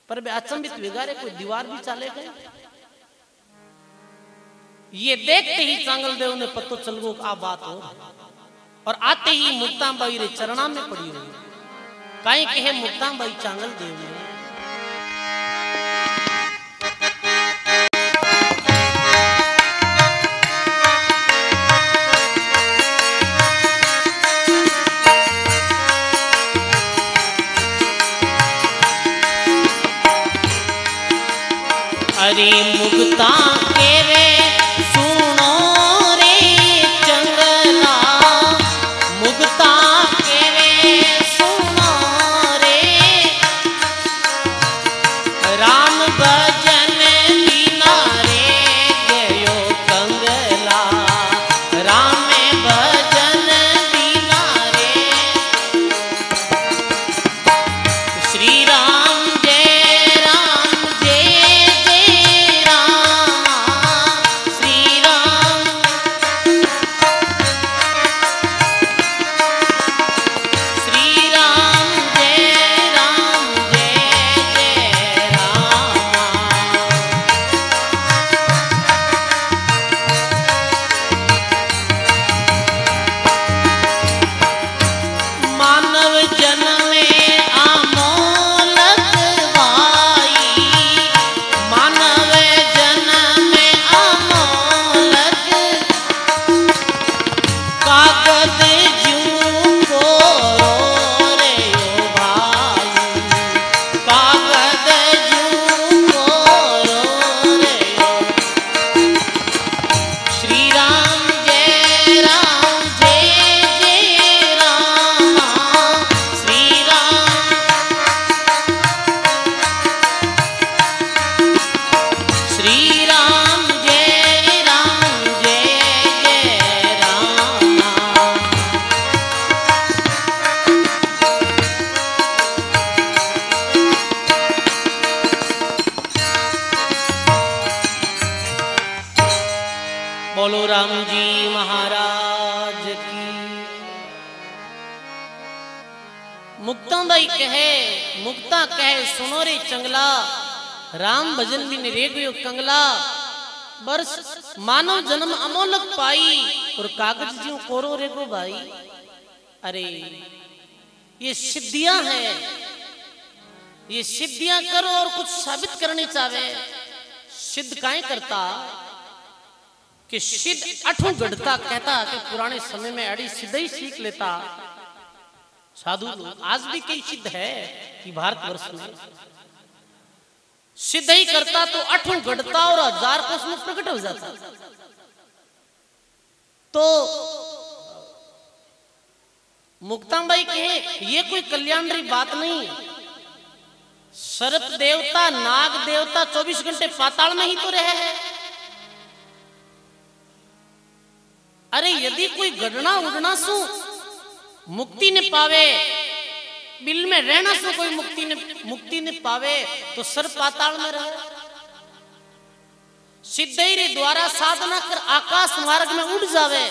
पर बे अचंबित विगारे कोई दीवार भी चाले गए। ये देखते ही चांगल देव ने पत्तो चल गो आ बात हो, और आते ही मुक्ताबाई रे चरणा में पड़ी हुई। काई कहे मुक्ताबाई चांगल देव ने अरे मुक्ता केवे सुनो रे चंगला, मुक्ता केवे सुनो रे, राम भजन बिना रे गयो कंगला, राम भजन बिना रे। श्री राम जय राम जय जय राम, श्री राम श्री राम जय जय राम। मानव जन्म में अमोलक भाई, मानव जन्म में अमोलक, कागज जूं को रे ओ भाई, कागज जूं को रे ओ। श्री राम जय जय राम, श्री राम श्री राम जय जय राम। बोलो राम जी महाराज की। मुक्ताबाई कहे, मुक्ता कहे सुनो रे चंगला, राम भजन बिन रे गयो कंगला। बरस मानव जन्म अमोलक पाई, और कागज ज्यों कोरो रे गो भाई। अरे ये सिद्धियां हैं, ये सिद्धियां करो और कुछ साबित करनी चाहे। सिद्ध काहे करता कि सिद्ध अठों गढ़ता कहता कि पुराने समय में अड़ी सिद्ध ही सीख लेता। साधु लोग आज भी कई सिद्ध है कि भारतवर्ष में सिद्ध ही करता तो अठों गढ़ता और 1000 कोस में प्रकट हो जाता। तो मुक्ताबाई कहे ये कोई कल्याणकारी बात नहीं, सर्प देवता, नाग देवता 24 घंटे पाताल में ही तो रहे हैं। अरे यदि कोई गढ़ना उड़ना सु मुक्ति ने पावे, बिल में रहना सु कोई मुक्ति ने पावे, तो सर्प पाताल में रहे। सिद्धैर्य द्वारा साधना कर आकाश मार्ग में उड़ जावे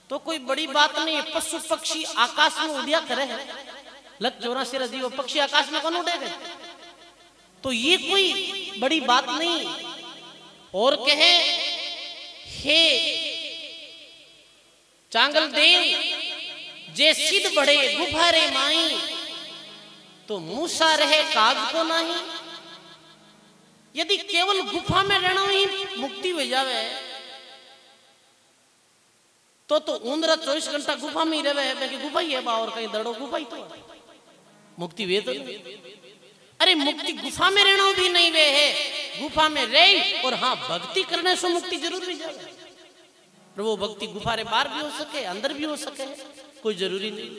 तो कोई बड़ी बात नहीं। पशु पक्षी आकाश में उड़िया करे, लग 84 जीव पक्षी आकाश में कौन उड़ेगा? तो ये कोई बड़ी बात नहीं। और कहे, हे चांगल देव, जे सिद्ध बड़े गुफा रे माई, तो मूसा रहे काज को नहीं। यदि केवल गुफा में रहना ही मुक्ति हो जावे तो उंदरा 24 घंटा गुफा में ही रहे, गुफा ही है बा, और कहीं दड़ो गुफा ही तो मुक्ति वे तो। अरे मुक्ति गुफा में रहना भी नहीं वे है, गुफा में रहे और हाँ भक्ति करने से मुक्ति जरूर भी जाए। पर वो भक्ति गुफा रे बाहर भी हो सके, अंदर भी हो सके, कोई जरूरी नहीं।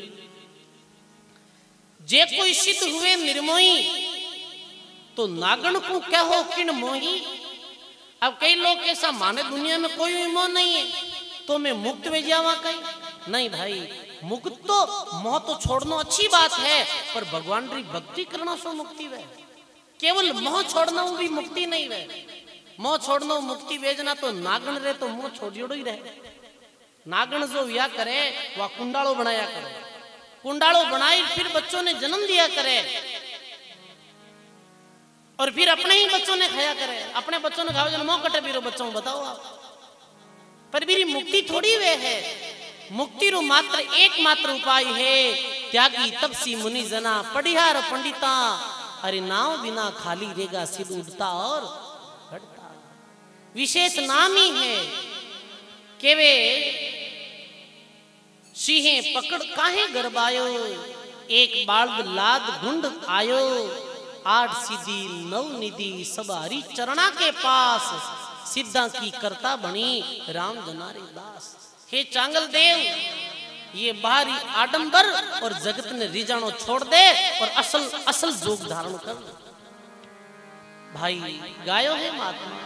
जे कोई सिद्ध हुए निर्मोही, तो नागण को कहो किन मोही। अब कई लोग ऐसा माने दुनिया में कोई मोह नहीं है तो मैं मुक्त में जावा कहीं नहीं। भाई मुक्त तो मोह तो छोड़ना अच्छी बात है, पर भगवान की भक्ति करना सो मुक्ति वे। केवल मोह छोड़ना भी मुक्ति नहीं वे। मोह छोड़ना मुक्ति वेजना तो नागण रहे तो मोह छोड़ जोड़ो ही रहे। नागण जो विया करे वह कुंडालो बनाया करे, कुंडालो बनाई फिर बच्चों ने जन्म दिया करे और फिर अपने ही बच्चों ने खाया करे। अपने बच्चों ने खाओ जन मोह कटे भी बच्चों बताओ आप। पर मेरी मुक्ति थोड़ी वे है। मुक्ति रो मात्र एकमात्र उपाय है, त्यागी तपसी मुनि जना पढ़ियार पंडिता। अरे नाव बिना खाली रहेगा सिद्ध उड़ता और घटता। विशेष नाम ही है केवे सिंहे पकड़ काहे गरबायो, एक बाल्द लाद गुंड आयो। 8 सीधी 9 निधि सब हरि चरणा के पास, सिद्धा की करता बनी राम जनारे दास। हे चांगल देव, ये बाहरी आडंबर और जगत ने रिजानो छोड़ दे और असल जोग धारण कर। भाई गायो है महात्मा।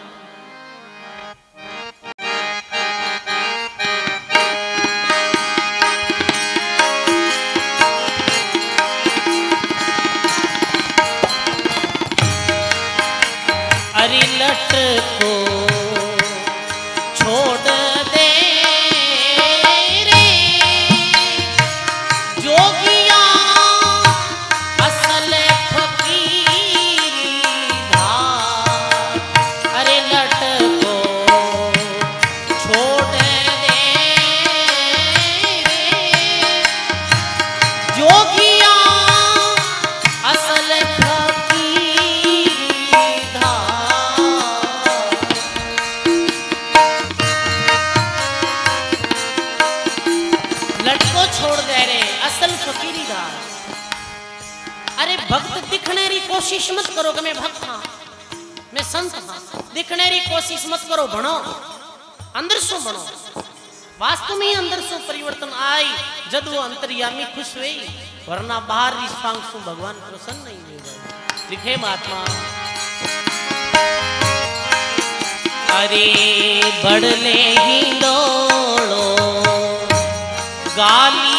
अरे लट को छोड़ दे रे जोगिया, असल फकीरी धार। अरे लट को छोड़ दे रे जोगिया, असल फकीरी धार। अरे भक्त दिखने री कोशिश मत करो कि मैं भक्त हाँ, मैं संत हाँ। दिखने री कोशिश मत करो, बनो अंदर सो बनो। वास्तव में अंदर सो परिवर्तन आई जब वो अंतर्यामी खुश हुई, वरना बाहर रिश्वांग सो भगवान प्रसन्न नहीं हुए। लिखे महात्मा। अरे बढ़ले ही दौड़ो गाली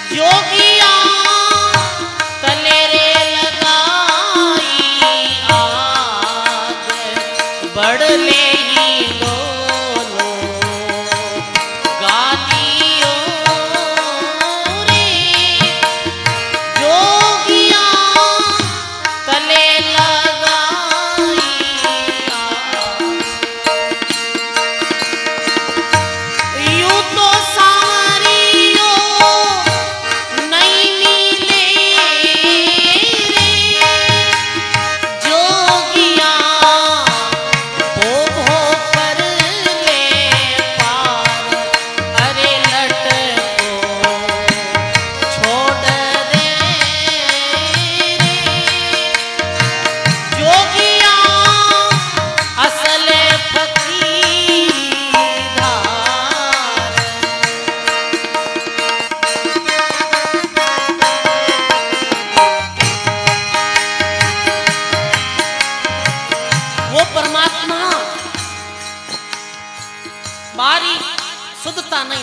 जोगिया, तले रे लगाई आग, बढ़ले ही दोनों गालियों रे जोगिया, तले लगाई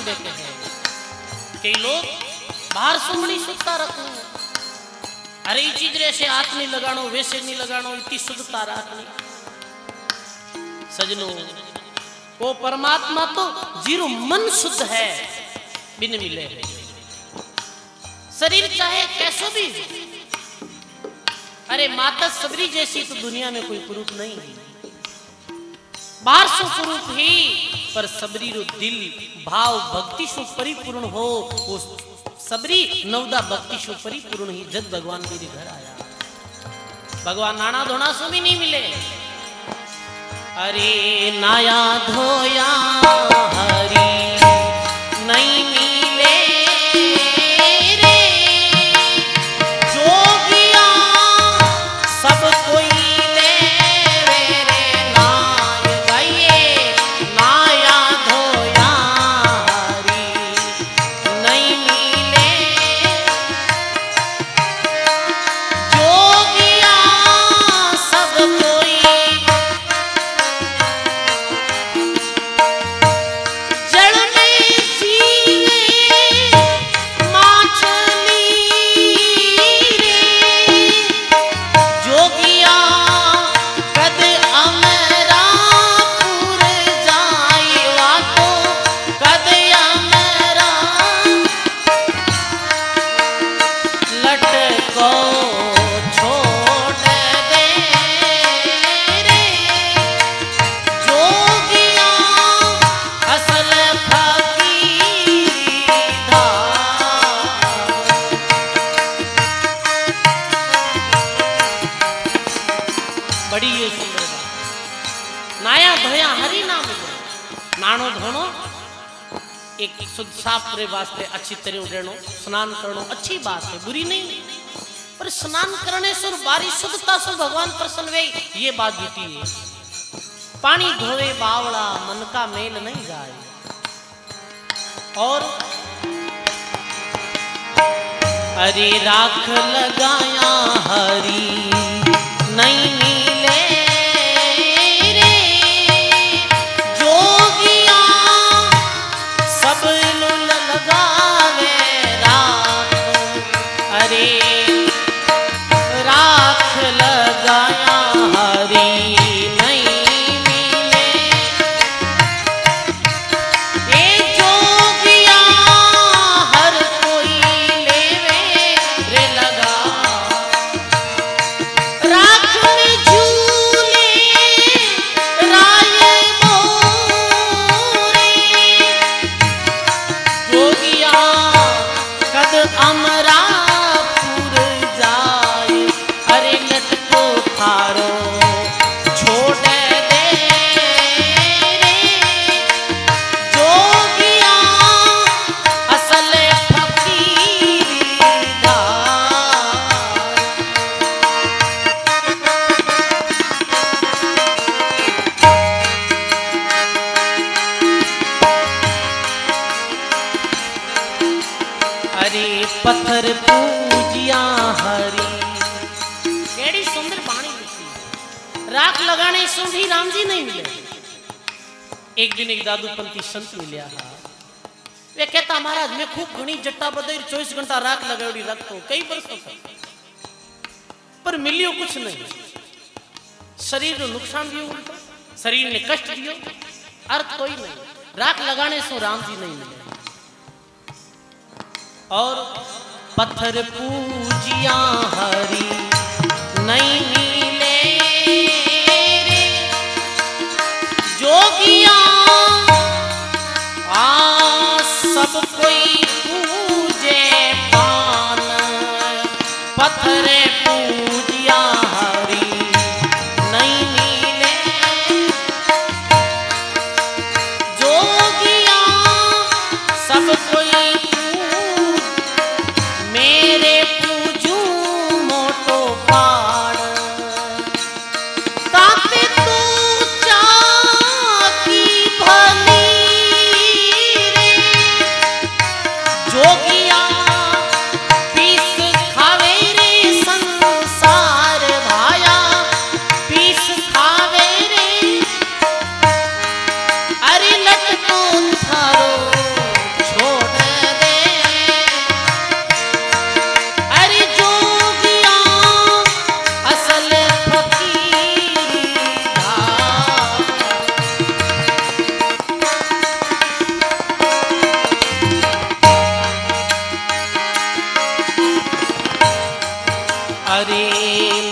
मिले के है। कई लोग बाहर सुमड़ी सुखता रखू, अरे चीज रे से हाथ नहीं लगानो, वैसे नहीं लगानो, इतनी शुद्धता रखनी। सजनो वो परमात्मा तो जीरो मन शुद्ध है बिन मिले है। शरीर चाहे कैसो भी, अरे माता सबरी जैसी तो दुनिया में कोई पुरुष नहीं है। बाहर सो पुरुष ही पर सबरी रो दिल भाव भक्ति सु परिपूर्ण हो, वो सबरी नवदा भक्ति सु परिपूर्ण ही जब भगवान मेरे घर आया। भगवान नाना धोना सो भी नहीं मिले। अरे नाया धोया हरी नहीं मिले रे, जोगिया सब कोई ले रे नाय गाइए। नाया धोया हरी नहीं मिले, जोगिया सब कोई नानो धोनो एक शुद्ध साफ रे वास्ते अच्छी तरह रहनो, स्नान करनो अच्छी बात है, बुरी नहीं, पर स्नान करने से बारी शुद्धता से भगवान प्रसन्न वे, ये बात जीती है। पानी धोवे बावड़ा मन का मेल नहीं जाए। और अरे राख लगाया हरी नहीं मिले रे, जोगिया सब लगावे राख। अरे राख लगाया हरी नहीं मिले, ए जोगिया हर कोई लेवे रे लगा। राख में झूले राय मोरे, जोगिया कद अमरापुर जाए। अरे लटको थारो छोड़ दे रे, जोगिया असल फकीरी दार। अरे पत्थर पूजिया हरी, केड़ी सुंदर बाणी लिखी। राख लगाने से भी राम जी नहीं मिले। एक दिन एक दादूपंथी संत मिलिया हा, वे कहता महाराज मैं खूब घनी जट्टा बदर 24 घंटा राख लगाड़ी रखता हूँ कई वर्षों तक, पर मिलियो कुछ नहीं। शरीर को नुकसान दियो, उल्टा शरीर ने कष्ट दियो, अर्थ कोई नहीं। राख लगाने से राम जी नहीं मिले। और पत्थर पूजिया हरी नहीं मिले रे, जोगिया सब कोई पूजे पान। पत्थर पूजिया हरी नहीं मिले, जोगिया सब कोई मेरे पूजू मोट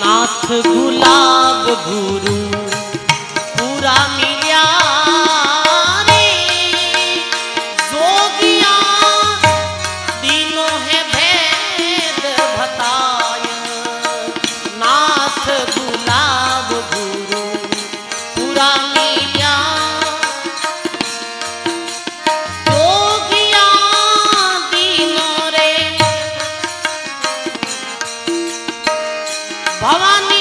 नाथ गुलाब गुरु पूरा मिल्या रे, जोगिया दिनों है भेद बताय, नाथ गुलाब गुरु पूरा मिल्या, जोगिया दिनों रे भवानी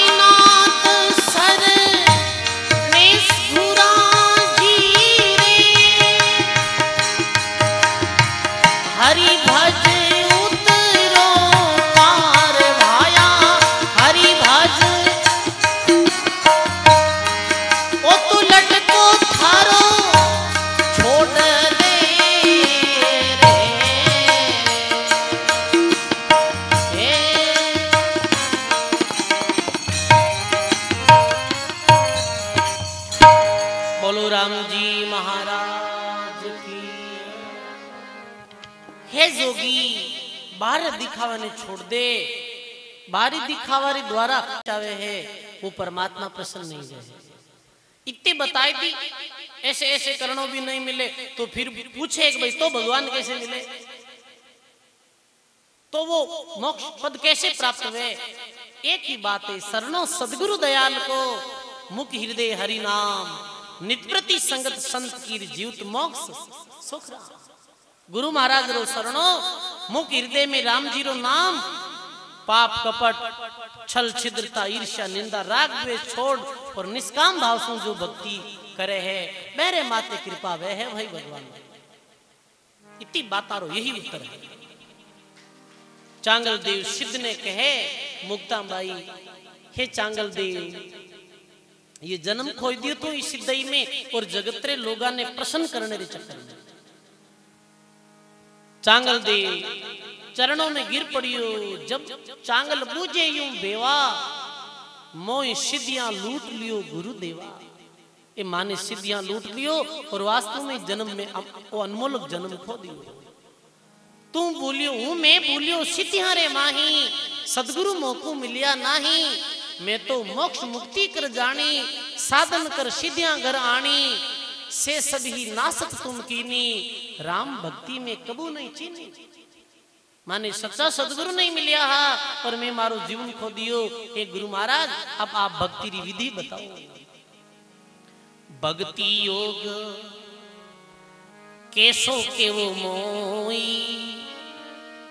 राम जी महाराज की। हे जोगी बाहर दिखावा ने छोड़ दे, बाहरी दिखावा रे द्वारा चावे है वो परमात्मा प्रसन्न नहीं रहे। इतने बताए थी ऐसे ऐसे करणों भी नहीं मिले तो फिर पूछे एक भाई तो भगवान कैसे मिले, तो वो मोक्ष पद कैसे प्राप्त हुए। एक ही बात है, शरणों सदगुरु दयाल को मुख हृदय हरि नाम, नित्यप्रति संगत संत की जीवित मोक्ष सुख राम। गुरु महाराज रो शरणो मुख हृदय में राम जी रो नाम, पाप कपट छल छिद्रता ईर्ष्या निंदा राग द्वेष छोड़ और निष्काम भाव से जो भक्ति करे है, मेरे माते कृपा वह है भाई भगवान। इतनी बातारो यही उत्तर है। चांगल देव सिद्ध ने कहे मुक्ताबाई, हे चांगल देव ये जन्म खोई दियो तो इस सिद्धई में और जगतरे लोगा ने प्रसन्न करने रे चक्कर में। चांगल देव चरणों में गिर पड़ियो, जब चांगल बूझे यूं बेवा, मोह सिद्धियां लूट लियो गुरुदेवा। ये माने सिद्धियां लूट लियो और वास्तव में जन्म में वो अनमोल जन्म खो दियो। तू बोलियो हूं मैं बोलियो सिद्धियां रे माही, सदगुरु मोको मिलिया नाही। मैं तो मोक्ष मुक्ति कर जानी, साधन कर सिद्धियां घर आनी। से सभी नासक तुम कीनी, राम भक्ति में कबू नहीं चीनी। माने सच्चा सदगुरु नहीं मिलिया हा और मैं मारो जीवन खो दियो। हे गुरु महाराज अब आप भक्ति री विधि बताओ। भक्ति योग कैसो के वो मोई,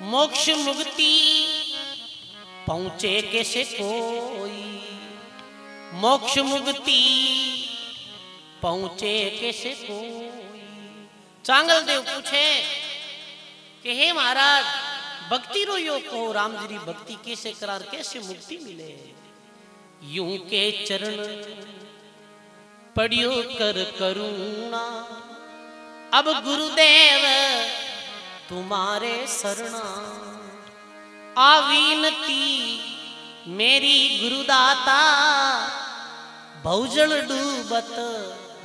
मोक्ष मुक्ति पहुंचे कैसे कोई। मोक्ष मुक्ति पहुंचे कैसे कोई। चांगल देव पूछे कि हे महाराज भक्ति रो योग कहो, राम जी री भक्ति कैसे करार कैसे मुक्ति मिले। यूं के चरण पड़ियो कर करुणा, अब गुरुदेव तुम्हारे शरणा। आवीनती मेरी गुरुदाता, भौजल डूबत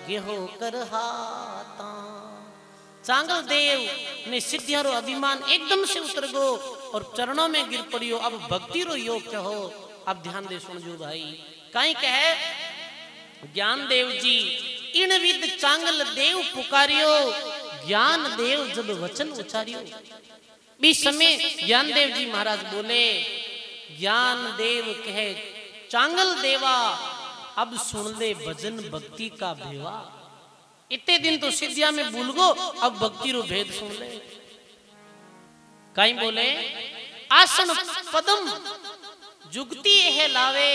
गेहो कर हाथा। चांगल देव ने सिद्धियां रो अभिमान एकदम से उतर गो और चरणों में गिर पड़ियो। अब भक्ति रो योग कहो। अब ध्यान दे सुनजो भाई, कहीं कहे ज्ञान देव जी इन विद चांगल देव पुकारियो, ज्ञान देव जब वचन उचारियो। बीच समय ज्ञान देव जी महाराज बोले, ज्ञान देव कहे चांगल देवा अब सुन ले भजन भक्ति का भेवा। इतने दिन तो सिद्धिया में भूल गो, अब भक्ति रो भेद सुन ले। कहीं बोले आसन पदम जुगती है लावे,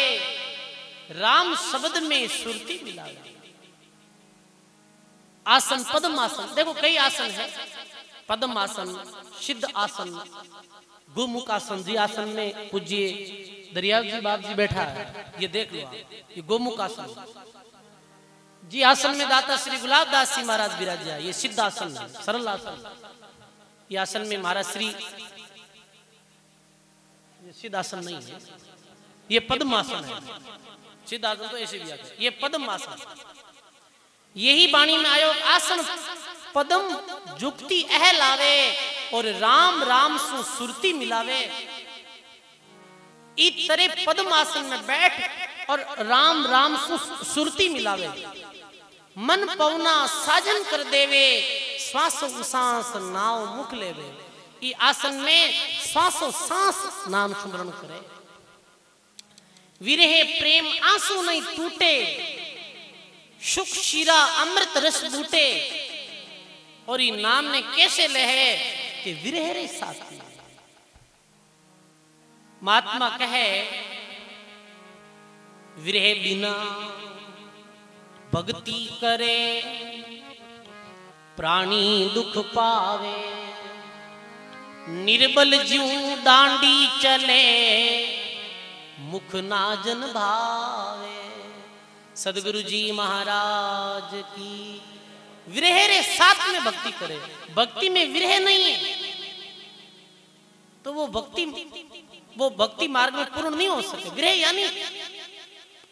राम शब्द में सुरती मिलावे। आसन पद्म आसन, देखो कई आसन है, पद्म आसन, सिद्ध आसन, गोमुख आसन। जी आसन में पूज्य दरियाव जी बाप जी बैठा है, ये देख लो आप, ये गोमुख आसन। जी आसन में दाता श्री गुलाब दास जी महाराज विराजा, ये सिद्ध आसन है, सरल आसन। ये आसन में महाराज श्री, ये सिद्ध आसन नहीं है, ये पद्म आसन है। सिद्ध आसन तो ऐसे भी आते, ये पद्म आसन। यही वाणी में आयो आसन पदम जुक्ति अह लावे और राम राम सु सुरती मिलावे। इतरे पद्मासन में बैठ और राम राम सुरती मिलावे, मन पवना साजन कर देवे, श्वासो सांस नाव मुख लेवे। ई आसन में श्वासो सांस नाम स्मरण करे। विरहे प्रेम आंसू नहीं टूटे, सुख शिरा अमृत रस बूटे। और ये नाम ने कैसे लहे कि विरह रे साथी। महात्मा कहे विरह बिना भक्ति करे, प्राणी दुख पावे। निर्बल ज्यों डांडी चले, मुख ना जन भावे। सदगुरु जी महाराज की। विरह रे साथ में भक्ति करे। भक्ति में विरह नहीं है तो वो भक्ति मार्ग में पूर्ण नहीं हो सके। विरह यानी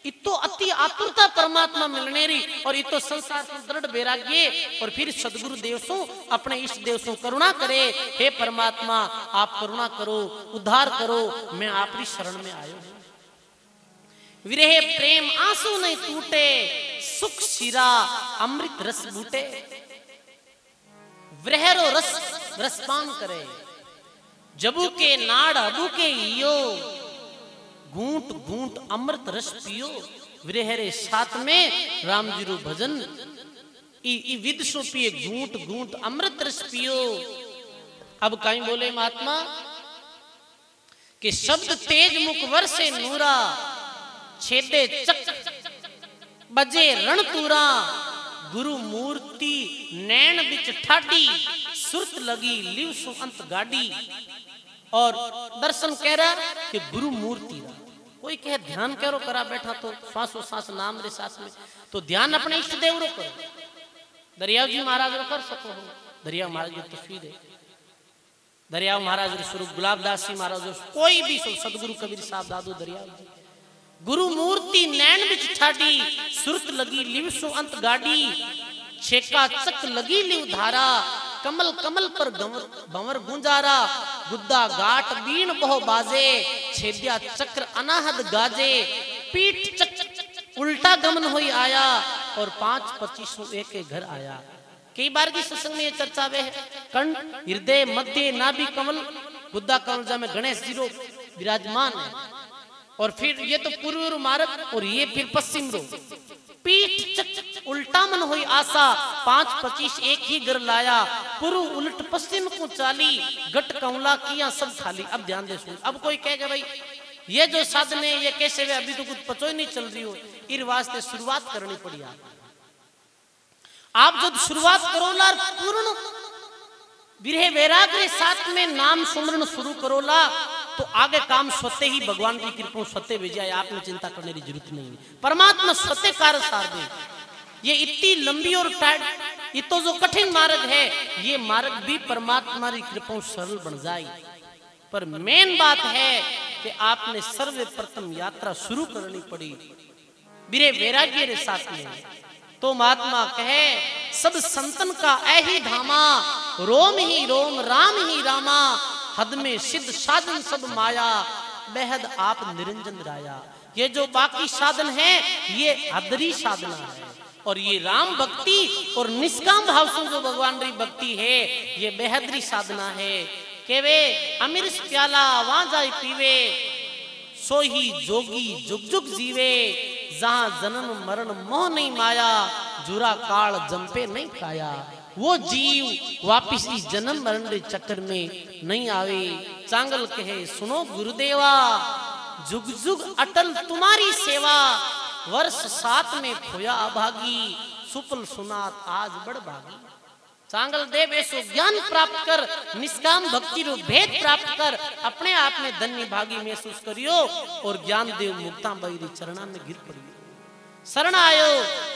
इतो अति आतुरता परमात्मा मिलने री, और इतो संसार से दृढ़ वैराग्य, और फिर सदगुरु देव सो अपने इष्ट देव सो करुणा करे। हे परमात्मा आप करुणा करो, उद्धार करो, मैं आपकी शरण में आयो हूं। विरह प्रेम आंसू नहीं टूटे, सुख शिरा अमृत रस बूटे। विरहरो रस रसपान करे, जबू के नाड़ अबू के इयो, घूंट घूंट अमृत रस पियो। विरह रे साथ में राम जी रो भजन ई विद सो पिए, घूंट घूंट अमृत रस पियो। अब कहीं बोले महात्मा कि शब्द तेज मुख वर्षे नूरा, छेदे चक बजे रणतूरा। गुरु मूर्ति नैन बिच ठाडी, सुरत लगी लिव सु अंत गाड़ी। और दर्शन कह रहा कि गुरु मूर्ति रा। कोई कहे ध्यान करो करा बैठा तो श्वासो सांस नाम रे सांस में, तो ध्यान अपने इष्ट देव रो करो। दरियाव जी महाराज रो कर सको हो। दरियाव महाराज की तस्वीर है। दरियाव महाराज रो स्वरूप गुलाबदास जी महाराज, कोई भी सदगुरु कबीर साहब दादू दरियाव जी। गुरु मूर्ति नैन बिच ठाडी, सुरत लगी लिव सो अंत गाड़ी। छेका चक लगी लिव धारा, कमल कमल पर भंवर गुंजारा। गुद्दा गाट बीन बहु बाजे, छेदिया चक्र अनाहद गाजे। पीठ चक उल्टा गमन होई आया, और 5-25 एक के घर आया। कई बार की सत्संग में ये चर्चा वे है। कंठ हृदय मध्य नाभि कमल, गुद्दा कमल में गणेश जी रो विराजमान है। और फिर ये तो पूर्व मार्ग, और ये फिर पश्चिम रो। पीठ चक उल्टा मन हुई आशा, 5-25 एक ही घर लाया। पूर्व उलट पश्चिम को चाली, गट कमला किया सब खाली। अब ध्यान दे सुन। अब कोई कहेगा भाई ये जो साधन है ये कैसे वे, अभी तो कुछ पचो ही नहीं चल रही हो। इस वास्ते शुरुआत करनी पड़ी। आप जब शुरुआत करोला पूर्ण विरह वैराग्य साथ में नाम सुमरण शुरू करोला, तो आगे काम स्वतः ही भगवान की कृपा स्वतः भेजा है। आपने चिंता करने की जरूरत नहीं है। परमात्मा स्वतः कार्य सार दे। ये इतनी लंबी और टाइट, ये तो जो कठिन मार्ग है, ये मार्ग भी परमात्मा की कृपा सरल बन जाए। पर मेन बात है कि आपने सर्वप्रथम यात्रा शुरू करनी पड़ी विरह वैराग्य के साथ में। तो महात्मा कहे सब संतन का ऐही धामा, रोम ही रोम राम ही रामा। हद में सिद्ध साधन सब माया, बेहद आप निरंजन राया। ये जो बाकी साधन है ये हदरी साधना है, और ये राम भक्ति और निष्काम भाव से जो भगवान की भक्ति है ये बेहदरी साधना है। के वे अमृत प्याला वहां जाए पीवे, सो ही जोगी जुग जुग जीवे। जहां जन्म मरण मोह नहीं माया, जुरा काल जंपे नहीं खाया। वो जीव वापिस इस जन्म मरण के चक्कर में नहीं आवे। चांगल कहे सुनो गुरुदेवा, जुग जुग अटल तुम्हारी सेवा। वर्ष 7 में खोया अभागी, सुपल सुनात आज बड़ भागी। चांगल देव ऐसो ज्ञान प्राप्त कर, निष्काम भक्ति रो भेद प्राप्त कर, अपने आप में धन्य भागी महसूस करियो। और ज्ञान देव मुक्ताबाई री चरणा में गिर पड़ियो। शरण आयो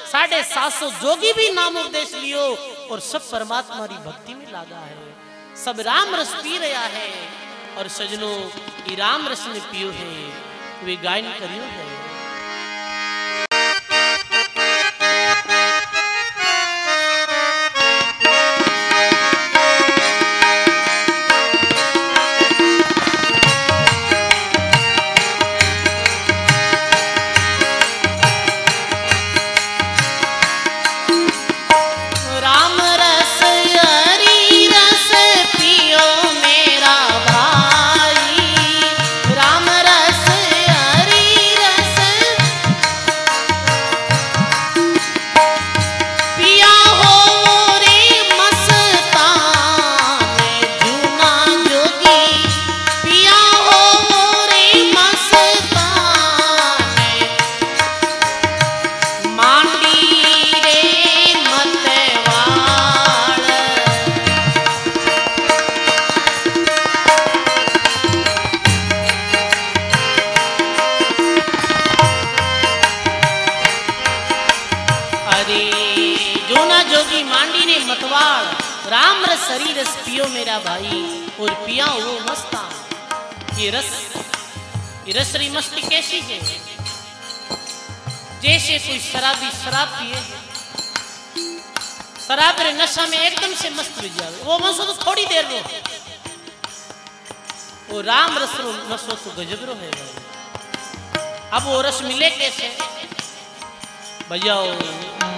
750 जोगी भी नाम उपदेश लियो, और सब परमात्मा की भक्ति में लगा है। सब राम रस पी रहा है, और सजनों ये राम रस ने पियो है, वे गायन करियो है। मतवाड़, राम रस हरी रस पियो मेरा भाई, और पिया वो मस्तान। ये रस री मस्ती कैसी है? जैसे कोई शराबी शराब पिए, शराब रे नशा में एकदम से मस्त हो जावे, वो मसो तो थोड़ी देर रो, वो राम रस रो नशो तो गजब रो है भाई। अब वो रस मिले कैसे? बजाओ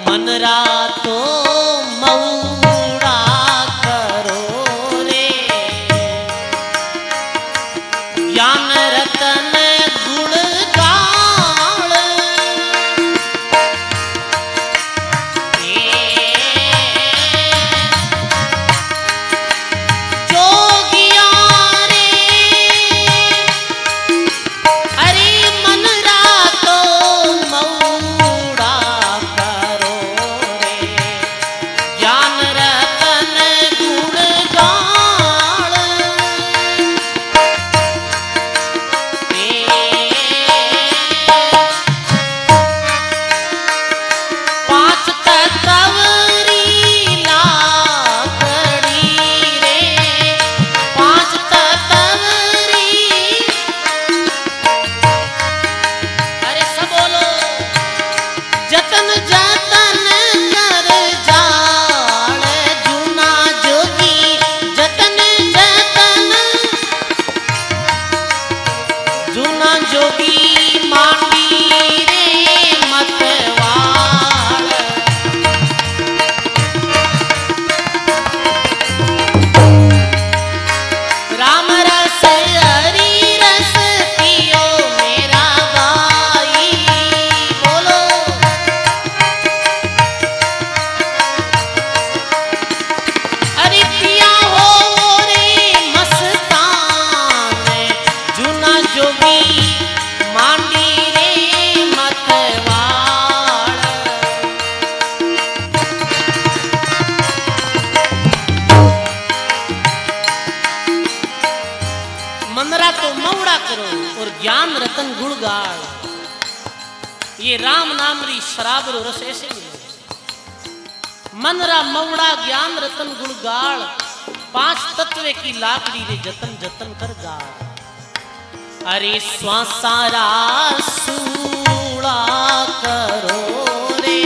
मन रातो मऊड़ा करो रे, ज्ञान रतन गुण गाल, जोगिया रे अरे मन रातो मऊड़ा करो रे, ज्ञान रतन गुण गाल, पांच तत्वरी लाकड़ी रे, पांच तत्वरी, अरे सब बोलो, जतन जतन कर जाल जूना जोगी, जतन जतन जूना जोगी माटी रे मतवाल, राम रस हरी रस पियो मेरा भाई, बोलो अरे पिया हो रे मस्तान, जूना जोगी मांडी रे मतवाल। मनरा तो मऊड़ा करो और ज्ञान रतन गुण गाल, ये राम नाम री शराब रो रस ऐसे मिले। मनरा मऊड़ा ज्ञान रतन गुण गाल, पांच तत्व की लाकड़ी रे जतन जतन कर गाल। अरे स्वासारा सूड़ा करो रे,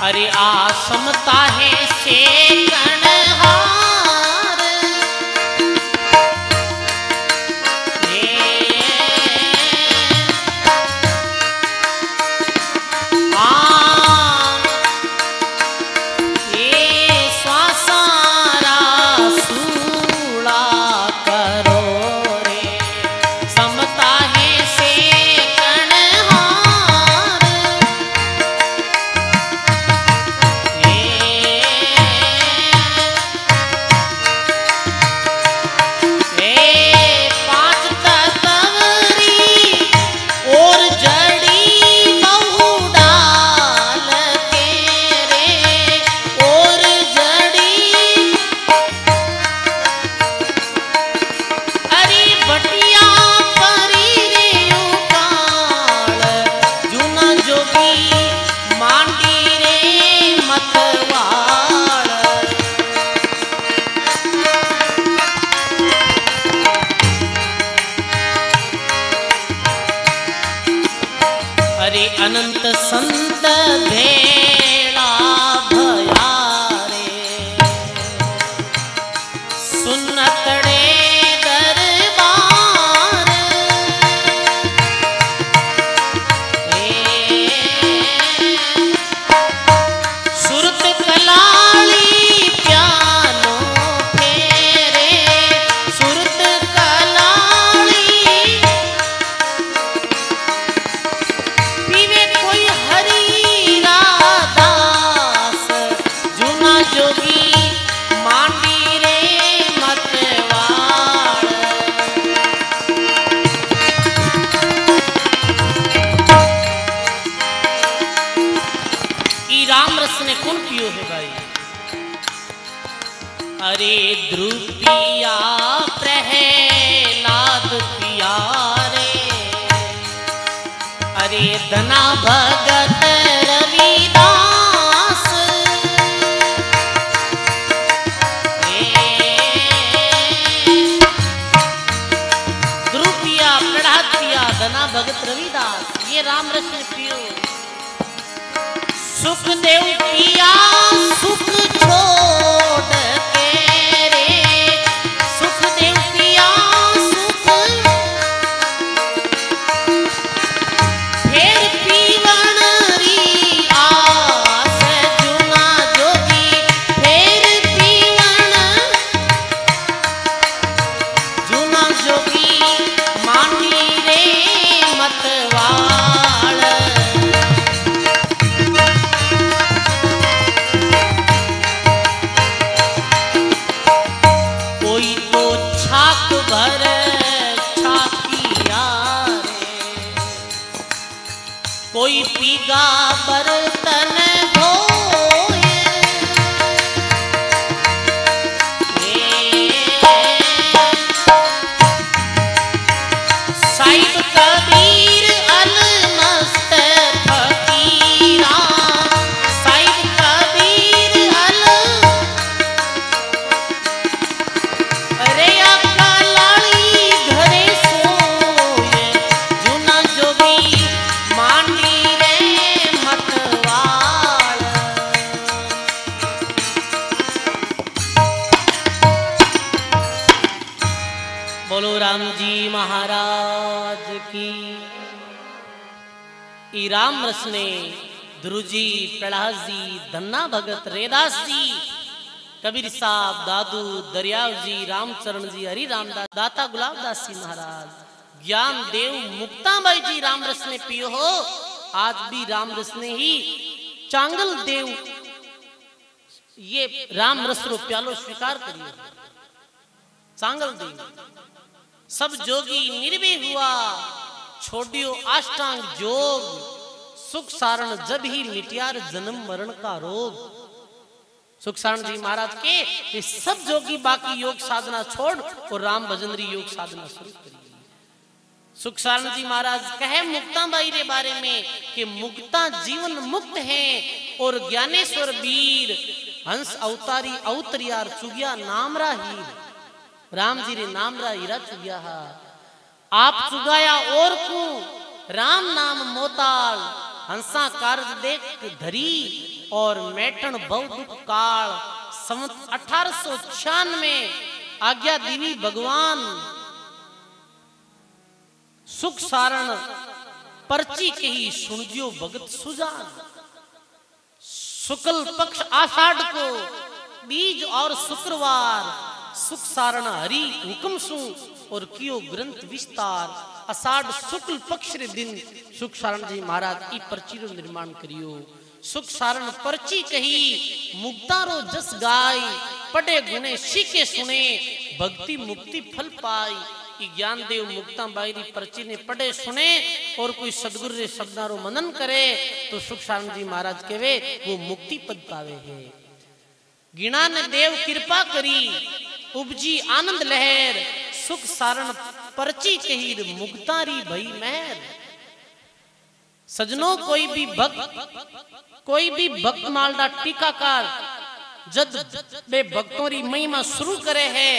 अरे आसमता है से कणहार, ये स्वासारा सूड़ा करो रे, समता है से कणहार, पांच तत्वरी और जड़ी बहु डाल के रे, और जड़ी अरे बटिया परी रे उकाल, जूना जोगी मांडी रे मतवाल। अरे अनंत संत भेला भया रे, सुनतड़े दरबार, सुरत कलाली प्यानो फेरे, सुरत कलाली पीवे कोई हरी रादास, जूना जोगी मांडी रे मतवाल। ई राम रस ने कौन पियो है भाई? अरे ध्रुव पिया प्रहलाद पिया रे, अरे धना भगत रविदास, भगत रविदास ये राम रस ने पियो। सुखदेव पिया सुख छोड़ के रे, सुखदेव पिया सुख फेर पीवन री आस, जुना जोगी फेर पीवन, जुना जोगी मानी रे मतवाल। कोई तो छाक भर छाकिया रे, कोई पीगा बर्तन धोए, साहिब कबीर अलमस्त फकीरा, साहिब कबीर अल अरे आका लाली घरे सोए, जुना जोगी मांडी रे मतवाल। बोलो राम जी महाराज की। ई राम रस ने ध्रुव जी, प्रहलाद जी, धन्ना भगत, रेदास जी, कबीर साहब, दादू, दरियाव जी, रामचरण जी, हरि रामदास, दाता गुलाबदास जी महाराज, ज्ञान देव, मुक्ताबाई जी राम रस ने पियो हो। आज भी राम रस ने ही चांगल देव ये राम रस रो प्यालो स्वीकार करियो। चांगल देव सब जोगी निर्भय हुआ, छोड़ियो अष्टांग जोग, सुख सारण जब ही मिटियार जन्म मरण का रोग। सुख सारण जी महाराज के ये सब जोगी बाकी योग साधना छोड़ और राम भजनरी योग साधना शुरू करिए। सुख सारण जी महाराज कहे मुक्ताबाई रे बारे में कि मुक्ता जीवन मुक्त है और ज्ञानेश्वर वीर हंस अवतारी अवतरियार चुगिया नामरा हीर। राम जी रे नामरा हीरा चुगिया हा, आप चुगाया और को राम नाम मोताल, हंसा कारज देख धरी और मैठन बहु दुख काल। संवत 1896 आज्ञा दीवी भगवान सुख सारण पर्ची के ही सुनजियो भगत सुजान। शुक्ल पक्ष आषाढ़ को बीज और शुक्रवार, सुख सारण हरि हुक्म सु और कियो ग्रंथ विस्तार। आषाढ़ शुक्ल पक्ष रे दिन सुख सारण जी महाराज ई पर्ची रो निर्माण करियो। सुख सारण पर्ची कही मुक्तारो जस गाय, पढ़े गुणे सीखे सुने भक्ति मुक्ति फल पाई। ज्ञान देव मुक्ताबाई री पर्ची ने पढ़े सुने और कोई सदगुरु रे शब्दारो मनन करे तो सुख सारण जी महाराज कहवे वो मुक्ति पद पावे है। गिणा ने देव कृपा करी उपजी आनंद लहर, सुख सारण पर्ची कही मुक्तारी भई महर। सजनों कोई भी भक्त मालदा टीकाकार जद बे भक्तों री महिमा शुरू करे है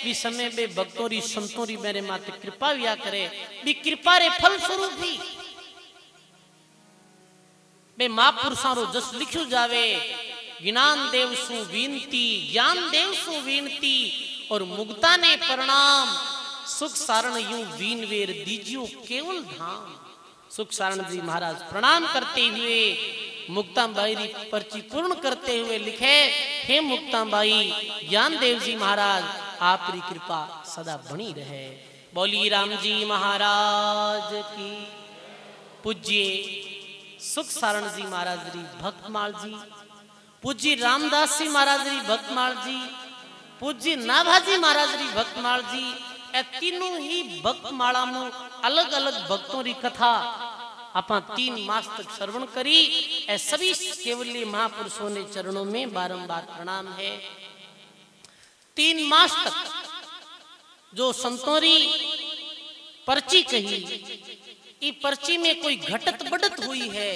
भी समय बे भक्तों री संतों री मेरे माते कृपा विया करे भी कृपा रे फल स्वरूप ही बे महापुरुषों रो जस लिखियो जावे। ज्ञान देव सु विनती, ज्ञान देव सु विनती और मुक्ता ने प्रणाम। सुख सारण यूं वीन वेर दीजियो केवल धाम। सुख सारण जी महाराज प्रणाम करते हुए मुक्ताबाई री पर्ची पूर्ण करते हुए लिखे, हे मुक्ताबाई ज्ञान देव जी महाराज आप री कृपा सदा बनी रहे। बोली राम जी महाराज की। पूज्य सुख सारण जी महाराज री भक्तमाल जी, पूज्य रामदास जी महाराज री भक्तमाल जी, पूज्य नाभाजी महाराज री भक्तमाल जी, ए तीनों ही भक्तमाला में अलग अलग भक्तों री कथा अपा 3 मास तक श्रवण करी। ए सभी केवली महापुरुषों ने चरणों में बारंबार प्रणाम है। 3 मास तक जो संतोरी पर्ची कही, ई पर्ची में कोई घटत बढ़त हुई है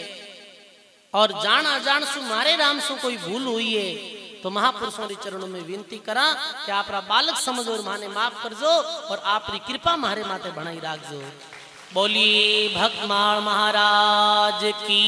और जान अजान सु मारे राम सु कोई भूल हुई है तो महापुरुषों के चरणों में विनती करा कि आप बालक समझ और माने माफ कर जो और आप कृपा मारे माते बनाई राख जो। बोलिए भक्तमाण महाराज की।